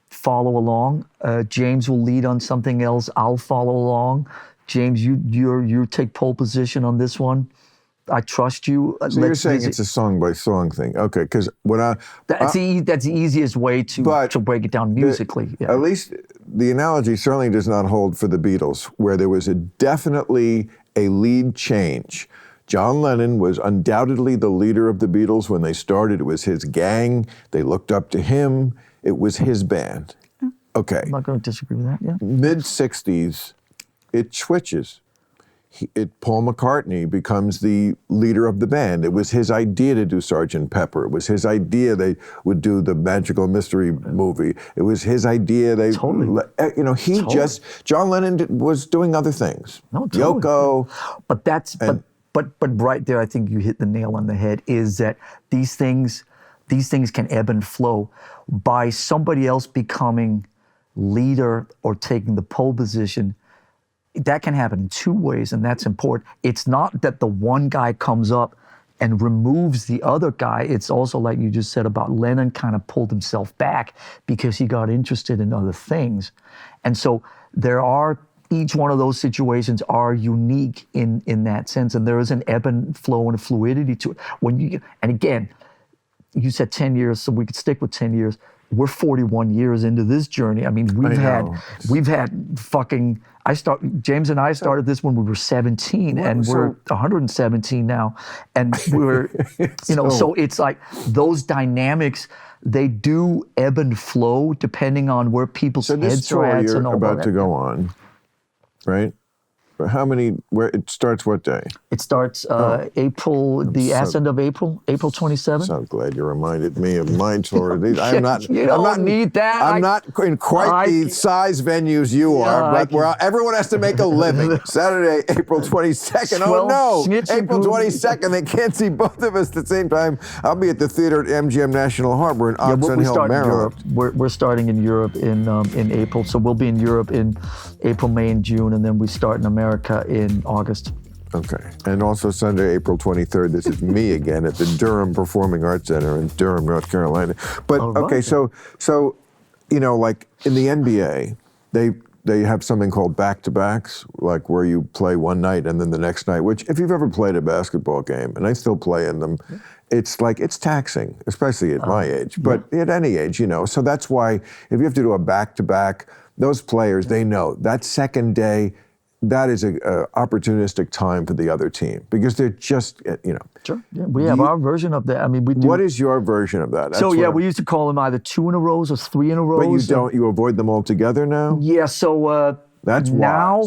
follow along. James will lead on something else. I'll follow along. James, you take pole position on this one. I trust you. So you're saying it's a song by song thing, okay? Because that's the easiest way to break it down musically. At least the analogy certainly does not hold for the Beatles, where there was definitely a lead change. John Lennon was undoubtedly the leader of the Beatles when they started. It was his gang. They looked up to him. It was his band. Okay. I'm not going to disagree with that. Yeah. Mid-'60s, it switches. Paul McCartney becomes the leader of the band. It was his idea to do Sgt. Pepper. It was his idea they would do the Magical Mystery movie. It was his idea they, John Lennon was doing other things. No, totally. Yoko. But right there, I think you hit the nail on the head, is that these things can ebb and flow. By somebody else becoming leader or taking the pole position, that can happen in two ways, and that's important. It's not that the one guy comes up and removes the other guy. It's also, like you just said about Lennon, kind of pulled himself back because he got interested in other things. And so each one of those situations are unique in that sense, and there is an ebb and flow and a fluidity to it. And again, you said 10 years, so we could stick with 10 years. We're 41 years into this journey. I mean, we've had fucking. James and I started this when we were 17, and we're 117 now, and we're, so it's like those dynamics. They do ebb and flow depending on where people's heads are at. So this tour you're about to go on, right? Where it starts what day? It starts April, end of April 27th. So glad you reminded me of my tour. I'm not need that. I'm not in quite the size venues you are, but everyone has to make a living. Saturday, April 22nd. Oh no, April 22nd. They can't see both of us at the same time. I'll be at the theater at MGM National Harbor in Oxon Hill, Maryland. We're starting in Europe in April, so we'll be in Europe in April, May, and June, and then we start in America in August. Okay. And also Sunday, April 23rd, this is me again at the Durham Performing Arts Center in Durham, North Carolina. But okay, so like in the NBA, they have something called back-to-backs, like where you play one night and then the next night, which if you've ever played a basketball game, and I still play in them, it's taxing, especially at my age, but at any age, so that's why if you have to do a back-to-back, those players, they know that second day, that is a opportunistic time for the other team because they're just, Sure. Yeah, we have our version of that. I mean, we do. What is your version of that? We used to call them either 2 in a row or 3 in a row. But you avoid them altogether now? Yeah, so that's now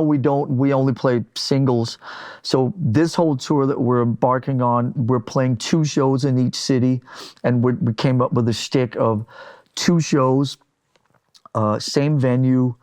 we don't. We only play singles. So this whole tour that we're embarking on, we're playing 2 shows in each city, and we came up with a shtick of 2 shows, same venue,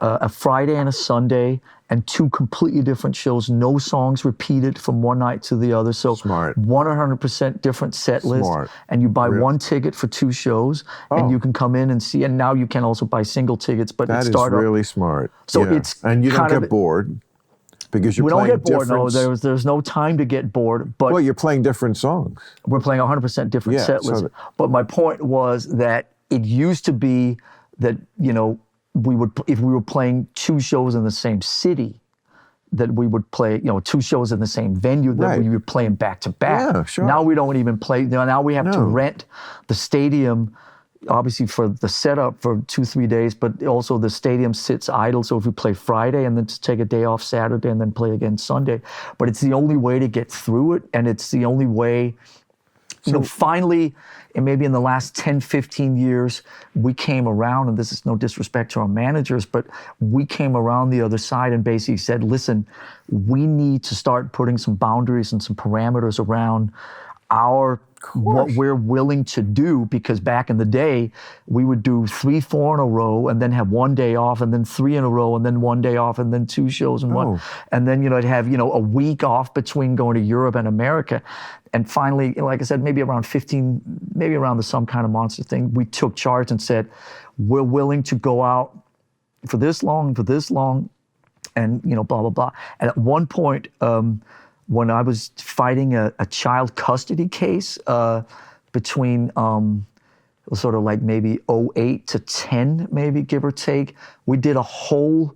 a Friday and a Sunday, and 2 completely different shows. No songs repeated from one night to the other. So 100% different set list. And you buy one ticket for 2 shows, and you can come in and see. And now you can also buy single tickets. But that is really smart. So and you don't get bored because you're playing different. We don't get bored. No, there's no time to get bored. But you're playing different songs. We're playing 100% different set lists. But my point was that it used to be that if we were playing 2 shows in the same city, that we would play, 2 shows in the same venue that we would play them back to back. Yeah, sure. Now we don't even play. Now we have to rent the stadium, obviously for the setup for 2-3 days, but also the stadium sits idle. So if we play Friday and then just take a day off Saturday and then play again Sunday, but it's the only way to get through it, and it's the only way. Finally, and maybe in the last 10, 15 years, we came around, and this is no disrespect to our managers, but we came around the other side and basically said, listen, we need to start putting some boundaries and some parameters around what we're willing to do, because back in the day, we would do 3, 4 in a row and then have 1 day off, and then 3 in a row and then 1 day off, and then 2 shows and one. And then, I'd have, a week off between going to Europe and America. And finally, like I said, maybe around the Some Kind of Monster thing, we took charge and said, we're willing to go out for this long, and, blah, blah, blah. And at one point, when I was fighting a child custody case between sort of like maybe 08 to 10, maybe give or take, we did a whole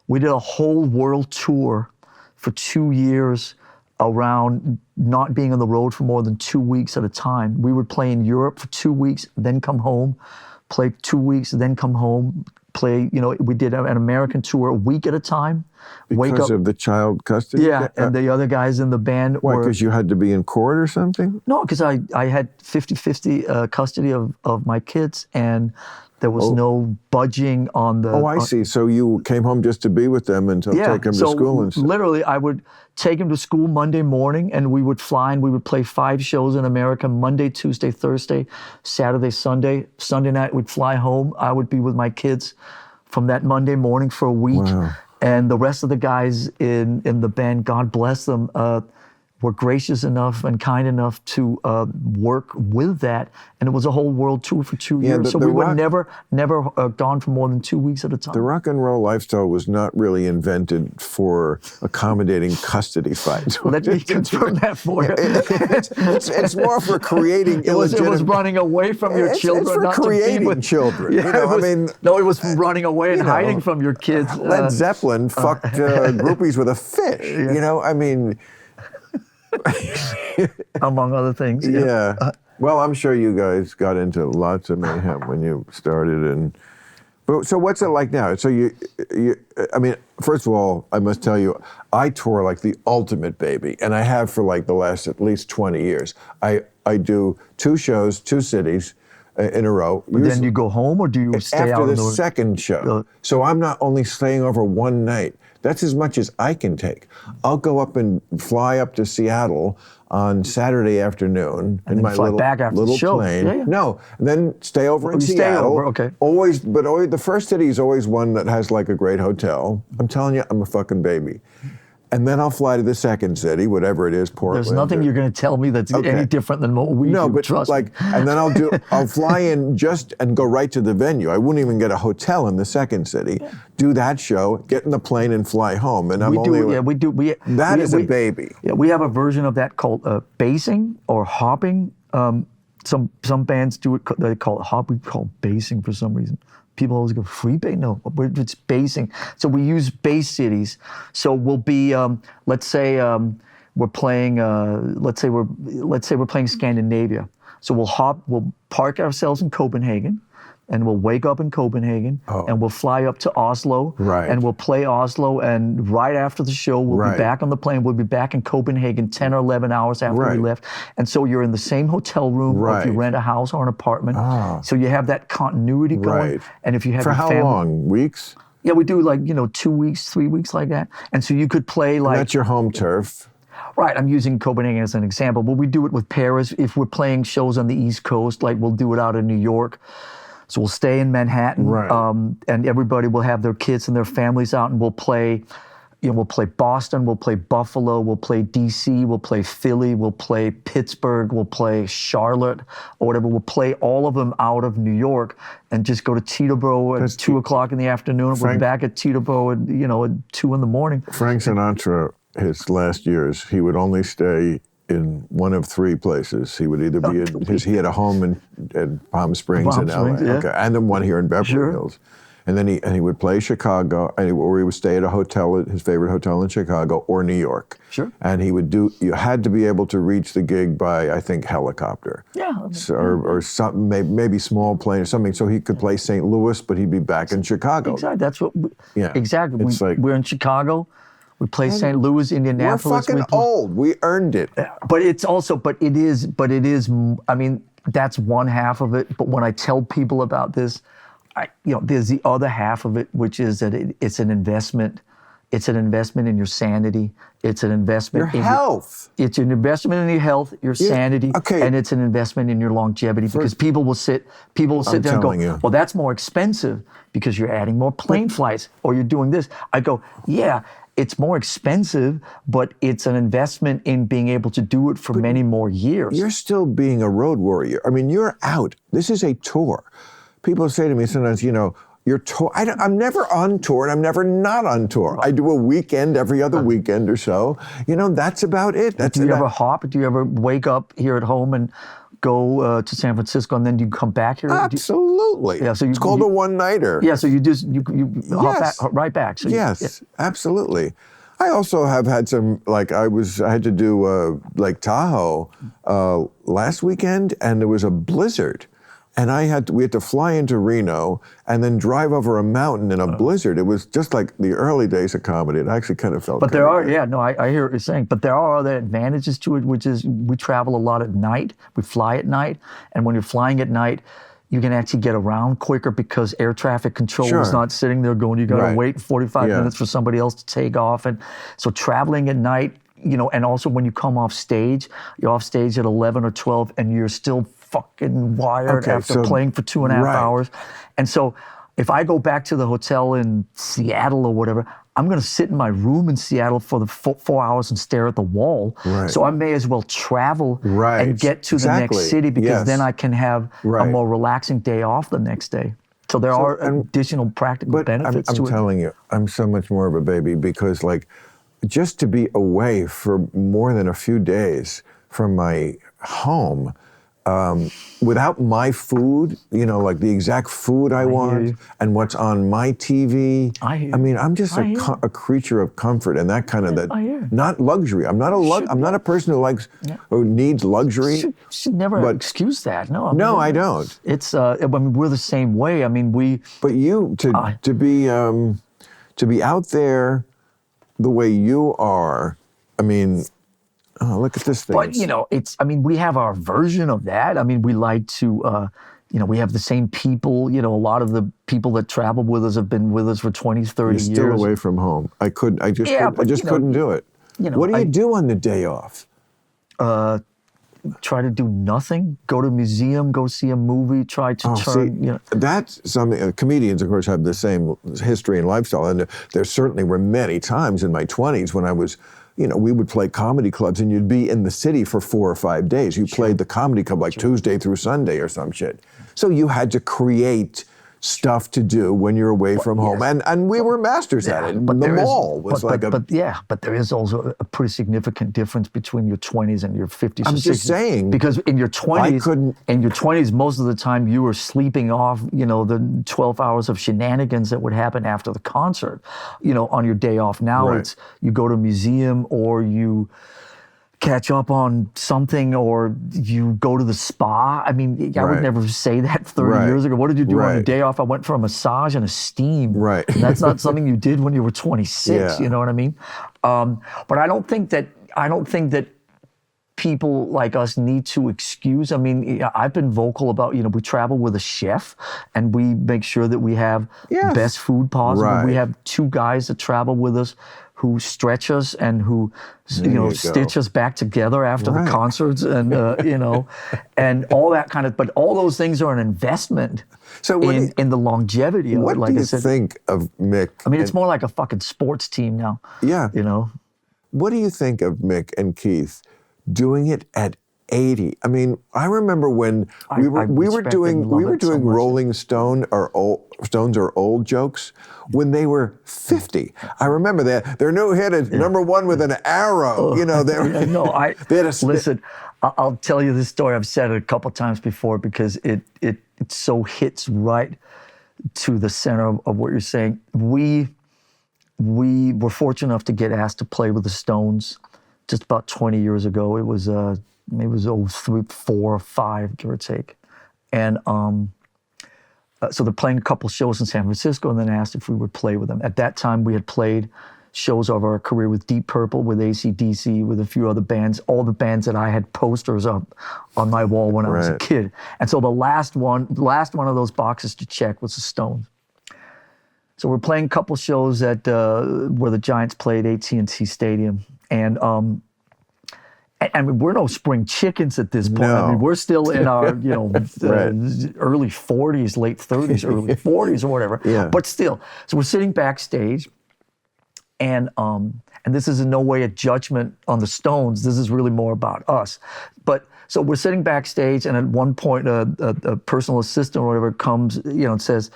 world tour for 2 years around not being on the road for more than 2 weeks at a time. We would play in Europe for 2 weeks, then come home, play 2 weeks, then come home, play, we did an American tour a week at a time. Because of the child custody? Yeah, and the other guys in the band Why, because you had to be in court or something? No, because I had 50-50 custody of my kids, and there was no budging on the... I see. So you came home just to be with them and to take them to school and stuff. Literally, I would take them to school Monday morning, and we would fly, and we would play 5 shows in America, Monday, Tuesday, Thursday, Saturday, Sunday. Sunday night, we'd fly home. I would be with my kids from that Monday morning for a week. Wow. And the rest of the guys in the band, God bless them, were gracious enough and kind enough to work with that. And it was a whole world tour for 2 years. So we were never gone for more than 2 weeks at a time. The rock and roll lifestyle was not really invented for accommodating custody fights. Let me confirm that for you. It's more for creating illegitimate... It was running away from your children. It's for not creating to be with children. Yeah, no, it was running away and hiding from your kids. Led Zeppelin fucked groupies with a fish. Among other things. Yeah. Well, I'm sure you guys got into lots of mayhem when you started. So what's it like now? So first of all, I must tell you, I tour like the ultimate baby, and I have for like the last at least 20 years. I do 2 shows, 2 cities in a row. But then you go home, or do you stay out? After the second show. So I'm not only staying over one night. That's as much as I can take. I'll go up and fly up to Seattle on Saturday afternoon and in my little plane. Yeah. No, then stay over in Seattle. Okay. Always the first city is always one that has like a great hotel. I'm telling you, I'm a fucking baby. And then I'll fly to the second city, whatever it is, Portland. There's nothing you're going to tell me that's any different than what we do. Trust me. And then I'll fly in and go right to the venue. I wouldn't even get a hotel in the second city. Yeah. Do that show, get in the plane, and fly home. And that is a baby. Yeah, we have a version of that called basing or hopping. Some bands do it. They call it hop. We call it basing for some reason. People always go free base. No, it's basing. So we use base cities. So we'll be, let's say we're playing. Let's say we're playing Scandinavia. So we'll park ourselves in Copenhagen, and we'll wake up in Copenhagen, and we'll fly up to Oslo, and we'll play Oslo, and right after the show, we'll be back on the plane. We'll be back in Copenhagen 10 or 11 hours after we left. And so you're in the same hotel room, or if you rent a house or an apartment. So you have that continuity going. And if you have For how long? Weeks? Yeah, we do 2 weeks, 3 weeks like that. And so you could play like... And that's your home turf. Right, I'm using Copenhagen as an example, but we do it with Paris. If we're playing shows on the East Coast, like we'll do it out in New York. So we'll stay in Manhattan, and everybody will have their kids and their families out, and we'll play Boston, we'll play Buffalo, we'll play DC, we'll play Philly, we'll play Pittsburgh, we'll play Charlotte, or whatever. We'll play all of them out of New York and just go to Teterboro at 2 o'clock in the afternoon. We're back at Teterboro at 2 in the morning. Frank Sinatra, his last years, he would only stay in one of 3 places. He would either be he had a home in Palm Springs in LA, and then one here in Beverly Hills. And then he would play Chicago, or he would stay at a hotel, at his favorite hotel in Chicago or New York. Sure. And you had to be able to reach the gig by, I think, helicopter. Yeah. So, or something, maybe small plane or something, so he could play St. Louis, but he'd be back in Chicago. Exactly. That's what. Exactly. It's like, we're in Chicago. We play St. Louis, Indianapolis. We're fucking old. We earned it. But it is. I mean, that's one half of it. But when I tell people about this, there's the other half of it, which is that it's an investment. It's an investment in your sanity. It's an investment in your health. It's an investment in your health, your sanity, and it's an investment in your longevity. Because people will sit there and go, well, that's more expensive because you're adding more plane flights or you're doing this. I go, yeah, it's more expensive, but it's an investment in being able to do it for many more years. You're still being a road warrior. I mean, you're out. This is a tour. People say to me sometimes, you're tour. I'm never on tour, and I'm never not on tour. I do a weekend every other weekend or so. That's about it. Do you ever hop? Do you ever wake up here at home and go to San Francisco, and then you come back here? Absolutely. Yeah. So it's called a one-nighter. Yeah. So you hop right back. So absolutely. I also have had some, I had to do Lake Tahoe last weekend, and there was a blizzard. And we had to fly into Reno and then drive over a mountain in a blizzard. It was just like the early days of comedy. It actually kind of felt. But there are, I hear what you're saying. But there are other advantages to it, which is we travel a lot at night. We fly at night, and when you're flying at night, you can actually get around quicker because air traffic control is not sitting there going, you got to wait 45 minutes for somebody else to take off, and so traveling at night, and also when you come off stage, you're off stage at 11 or 12, and you're still fucking wired after playing for 2.5 hours. And so if I go back to the hotel in Seattle or whatever, I'm going to sit in my room in Seattle for the 4 hours and stare at the wall. Right. So I may as well travel and get to the next city because then I can have a more relaxing day off the next day. So there are additional practical benefits to it. I'm telling you, I'm so much more of a baby because just to be away for more than a few days from my home, without my food, the exact food I want and what's on my TV. I mean, I'm just a creature of comfort and that kind of not luxury. I'm not a person who needs luxury. Should never excuse that. No. I don't. It's we're the same way. I mean, But you to be out there the way you are. I mean. Oh, look at this thing. But, we have our version of that. I mean, we like to, we have the same people. A lot of the people that travel with us have been with us for 20, 30 years. You're still away from home. I just couldn't do it. What do you do on the day off? Try to do nothing. Go to a museum, go see a movie, try to turn, That's something, comedians, of course, have the same history and lifestyle. And there certainly were many times in my 20s when I was, we would play comedy clubs and you'd be in the city for 4 or 5 days. You played the comedy club Tuesday through Sunday or some shit. So you had to create stuff to do when you're away from home. And we were masters at it. But the mall was but there is also a pretty significant difference between your 20s and your 50s or 60s. I'm just saying. Because in your 20s, most of the time you were sleeping off, the 12 hours of shenanigans that would happen after the concert, on your day off. Now it's you go to a museum or you catch up on something or you go to the spa. I mean, I would never say that 30 years ago. What did you do on your day off? I went for a massage and a steam. Right. And that's not something you did when you were 26, you know what I mean? But I don't think that people like us need to excuse. I mean, I've been vocal about, we travel with a chef and we make sure that we have the best food possible. Right. We have 2 guys that travel with us who stretch us and who, stitch us back together after the concerts and, and all that kind of, but all those things are an investment in the longevity of it. What do you think of Mick? I mean, it's more like a fucking sports team now. Yeah. What do you think of Mick and Keith doing it at 80? I mean, I remember when we were doing Rolling Stone or Stones Are Old jokes when they were 50. I remember that their new hit is number 1 with an arrow. Listen. I'll tell you this story. I've said it a couple times before because it so hits right to the center of what you're saying. We were fortunate enough to get asked to play with the Stones just about 20 years ago. It was maybe it was 03, 4, 5, give or take. And so they're playing a couple shows in San Francisco and then asked if we would play with them. At that time, we had played shows of our career with Deep Purple, with AC/DC, with a few other bands, all the bands that I had posters up on my wall when I was a kid. And so the last one of those boxes to check was the Stones. So we're playing a couple shows at where the Giants played, AT&T Stadium. And I mean, we're no spring chickens at this point. No. I mean, we're still in our, early 40s, late 30s, early 40s or whatever. Yeah. But still, so we're sitting backstage, and this is in no way a judgment on the Stones. This is really more about us. But so we're sitting backstage, and at one point, a personal assistant or whatever comes, and says,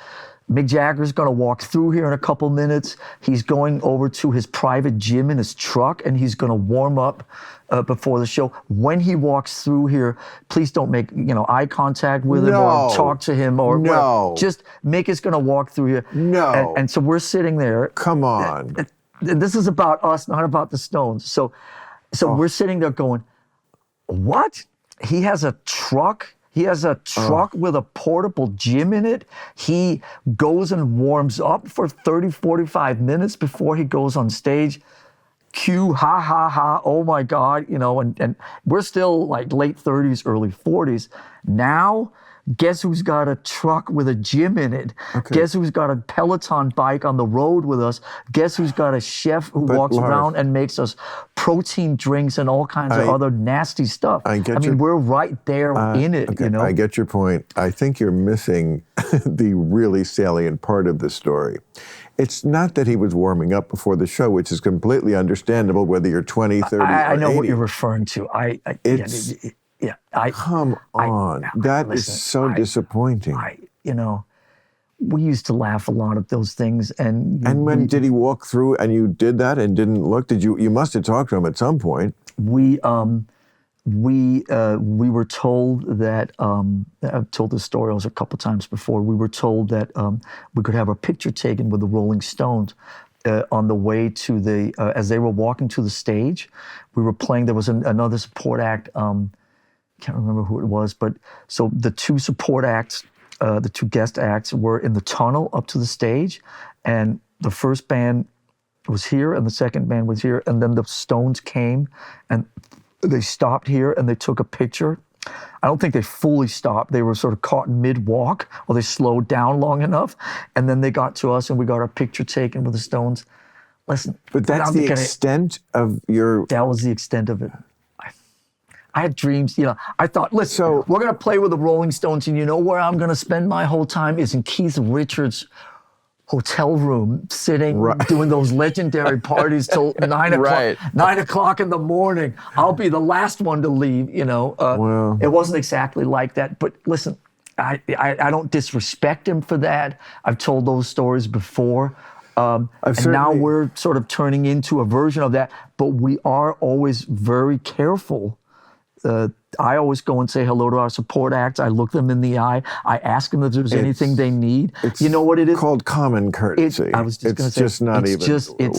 Mick Jagger's going to walk through here in a couple minutes. He's going over to his private gym in his truck, and he's going to warm up before the show. When he walks through here, please don't make eye contact with him or talk to him or whatever. Just Mick is going to walk through here. No. And so we're sitting there. Come on. This is about us, not about the Stones. So we're sitting there going, what? He has a truck? He has a truck with a portable gym in it. He goes and warms up for 30, 45 minutes before he goes on stage. Cue, ha, ha, ha, oh my God, and we're still like late 30s, early 40s. Now, guess who's got a truck with a gym in it? Okay. Guess who's got a Peloton bike on the road with us? Guess who's got a chef who walks around and makes us protein drinks and all kinds of other nasty stuff? I mean, we're right there in it, okay, I get your point. I think you're missing the really salient part of the story. It's not that he was warming up before the show, which is completely understandable whether you're 20, 30, or 80. I know what you're referring to. Come on. That is so disappointing. We used to laugh a lot at those things. And when did he walk through and you did that and didn't look? You must have talked to him at some point. We were told that, I've told this story a couple times before, we were told that we could have a picture taken with the Rolling Stones on the way to as they were walking to the stage. We were playing, there was another support act, can't remember who it was, but so the two support acts, the two guest acts were in the tunnel up to the stage, and the first band was here and the second band was here, and then the Stones came and they stopped here and they took a picture. I don't think they fully stopped. They were sort of caught mid-walk, or they slowed down long enough, and then they got to us and we got our picture taken with the Stones. Listen, but that's the extent of your... That was the extent of it. I had dreams, I thought, listen, we're going to play with the Rolling Stones, and you know where I'm going to spend my whole time is in Keith Richards' hotel room, sitting, doing those legendary parties till 9 o'clock, 9 o'clock in the morning. I'll be the last one to leave, Well, it wasn't exactly like that, but listen, I don't disrespect him for that. I've told those stories before. And now we're sort of turning into a version of that, but we are always very careful. I always go and say hello to our support acts. I look them in the eye. I ask them if there's anything they need. You know what it is? Called common courtesy. I was just going to say, just not even.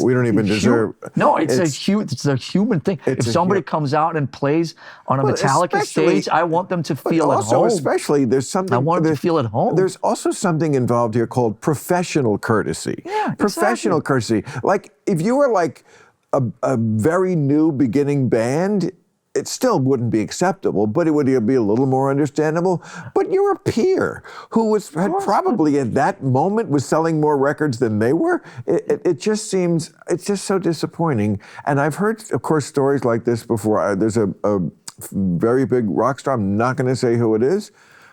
We don't even deserve. No, it's a human thing. If somebody comes out and plays on a Metallica stage, I want them to feel at home. Especially, there's something. I want them to feel at home. There's also something involved here called professional courtesy. Yeah, professional courtesy. Like if you were like a very new beginning band, it still wouldn't be acceptable, but it would be a little more understandable. But you're a peer who had probably at that moment was selling more records than they were. It just seems, it's just so disappointing. And I've heard, of course, stories like this before. There's a very big rock star, I'm not going to say who it is.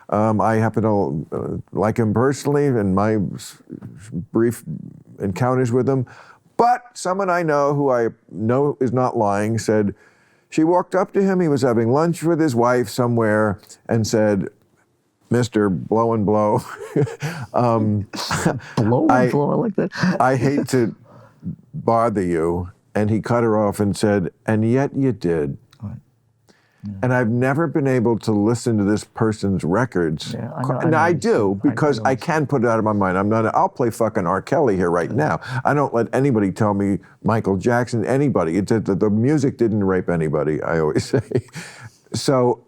I happen to like him personally in my brief encounters with him. But someone I know who I know is not lying said, she walked up to him, he was having lunch with his wife somewhere, and said, Mr. Blow and Blow. Blow and Blow, I like that. I hate to bother you. And he cut her off and said, and yet you did. and I've never been able to listen to this person's records. Yeah, And I do, because I can put it out of my mind. I'll play fucking R. Kelly here right now. I don't let anybody tell me Michael Jackson, anybody. The music didn't rape anybody, I always say. So,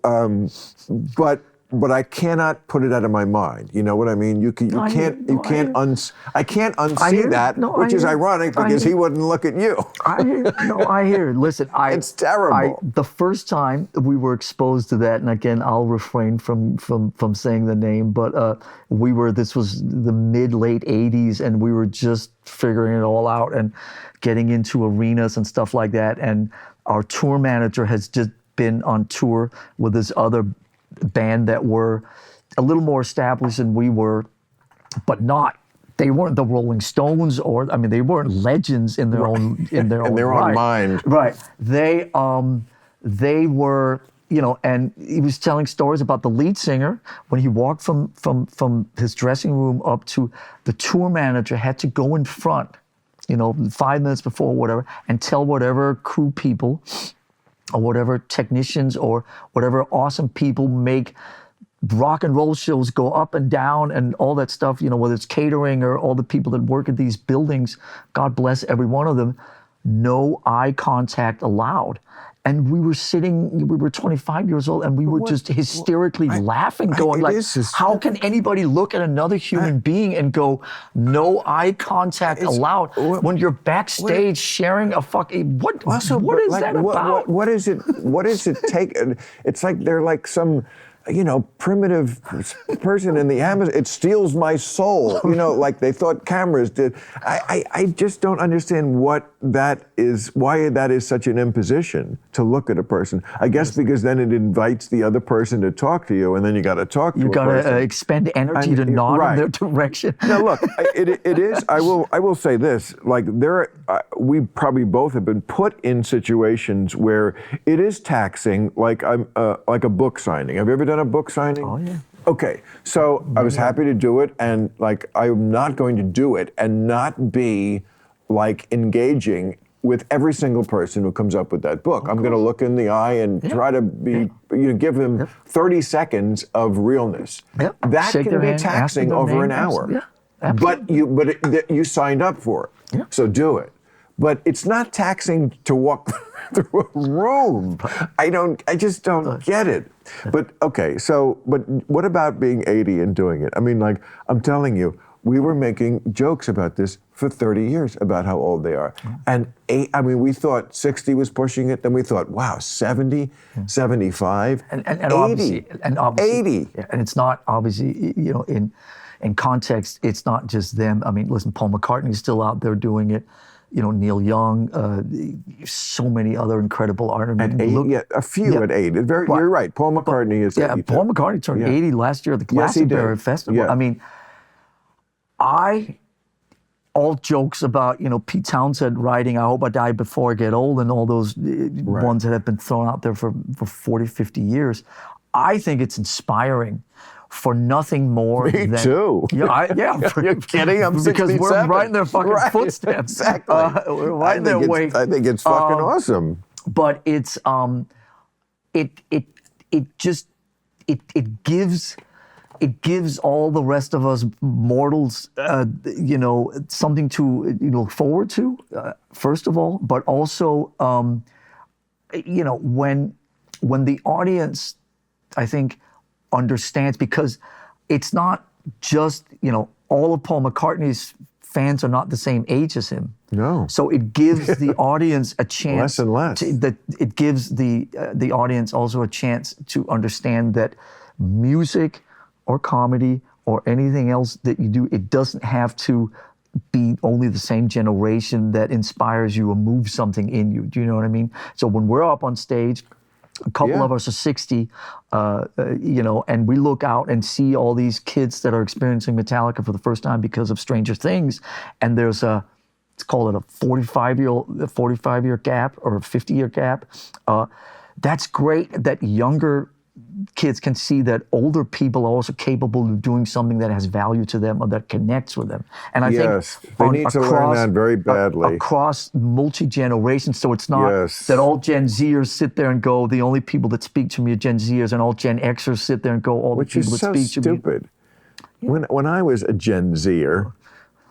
but I cannot put it out of my mind. You know what I mean? I can't unsee that, which is ironic because he wouldn't look at you. I hear it. Listen, it's terrible. The first time we were exposed to that, and again, I'll refrain from saying the name, but this was the late 80s, and we were just figuring it all out and getting into arenas and stuff like that. And our tour manager has just been on tour with this other band that were a little more established than we were, but they weren't the Rolling Stones, they weren't legends in their own mind. Right. They were, and he was telling stories about the lead singer when he walked from his dressing room up to the tour manager had to go in front, 5 minutes before, whatever, and tell whatever crew people or whatever technicians or whatever awesome people make rock and roll shows go up and down and all that stuff, whether it's catering or all the people that work at these buildings, God bless every one of them, no eye contact allowed. And we were 25 years old, and we were just hysterically laughing, going how can anybody look at another human being and go, no eye contact allowed, when you're backstage sharing a fucking, what is that about? What is it take? It's like they're like some, primitive person in the Amazon. It steals my soul. Like they thought cameras did. I just don't understand why that is such an imposition to look at a person. I guess because then it invites the other person to talk to you, and then you got to talk to a person. You got to expend energy to nod in their direction. Now look, it is. I will say this. Like we probably both have been put in situations where it is taxing. Like like a book signing. Have you ever done a book signing? Oh yeah. Okay, so I was happy to do it, and like I'm not going to do it and not be like engaging with every single person who comes up with that book. I'm going to look in the eye and try to be, give them 30 seconds of realness. That Shake can be hand, taxing over an hour. But you signed up for it, so do it. But it's not taxing to walk through a room. I just don't get it. But okay, but what about being 80 and doing it? I mean, like, I'm telling you, we were making jokes about this for 30 years, about how old they are. And we thought 60 was pushing it, then we thought, wow, 70, 75, and 80. Obviously, 80. And it's not, obviously, in context, it's not just them. I mean, listen, Paul McCartney's still out there doing it. Neil Young, so many other incredible artists. At 80, a few at 80. You're right. Paul McCartney is 80. Paul McCartney turned 80 last year at the Glastonbury Festival. Yeah. I mean, all jokes about, Pete Townsend writing, I hope I die before I get old, and all those ones that have been thrown out there for 40, 50 years. I think it's inspiring for nothing more than... Me too. Yeah. You're kidding? I'm 67. Because we're right in their fucking footsteps. Exactly. We're right in their wake. I think it's fucking awesome. But it's, it gives all the rest of us mortals, something to look forward to, first of all, but also, when the audience, I think, understands, because it's not just, all of Paul McCartney's fans are not the same age as him. No. So it gives the audience a chance. Less and less. It gives the audience also a chance to understand that music or comedy or anything else that you do, it doesn't have to be only the same generation that inspires you or moves something in you. Do you know what I mean? So when we're up on stage, a couple of us are 60, and we look out and see all these kids that are experiencing Metallica for the first time because of Stranger Things, and there's let's call it a 45-year gap or a 50-year gap. That's great that younger kids can see that older people are also capable of doing something that has value to them or that connects with them. And I think they need to learn that very badly. Across multi-generations, so it's not that all Gen Zers sit there and go, the only people that speak to me are Gen Zers, and all Gen Xers sit there and go, all the people that speak to me. Which is so stupid. When I was a Gen Zer,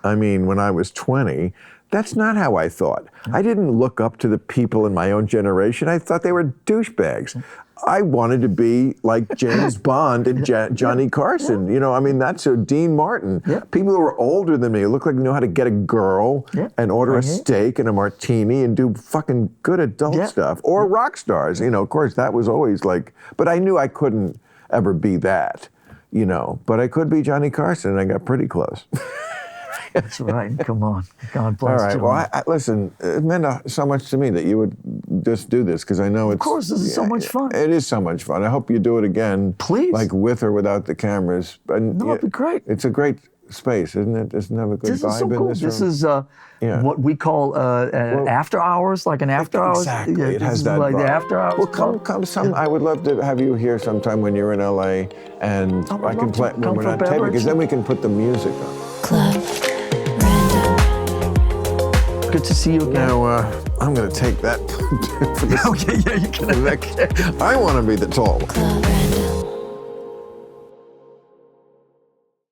I mean, when I was 20, that's not how I thought. I didn't look up to the people in my own generation. I thought they were douchebags. I wanted to be like James Bond and Johnny Carson. You know, I mean, that's so Dean Martin. People who were older than me who look like they know how to get a girl and order a steak and a martini and do fucking good adult stuff. Or rock stars. You know, of course, that was always like, but I knew I couldn't ever be that, you know. But I could be Johnny Carson, and I got pretty close. That's right. Come on. God bless you. All right. Well, listen, it meant so much to me that you would just do this, because I know it's... Of course, this is so much fun. It is so much fun. I hope you do it again. Please. Like with or without the cameras. No, it'd be great. It's a great space, isn't it? Doesn't it have a good vibe so cool. in this room? This is what we call after hours, like an after hours. Exactly. It has that like vibe. The after hours. Well, come. I would love to have you here sometime when you're in LA, and I can play when we're not taping, because then we can put the music on. Club. Good to see you again. Now, I'm going to take that. Okay, yeah, you can. I want to be the tall one. Club.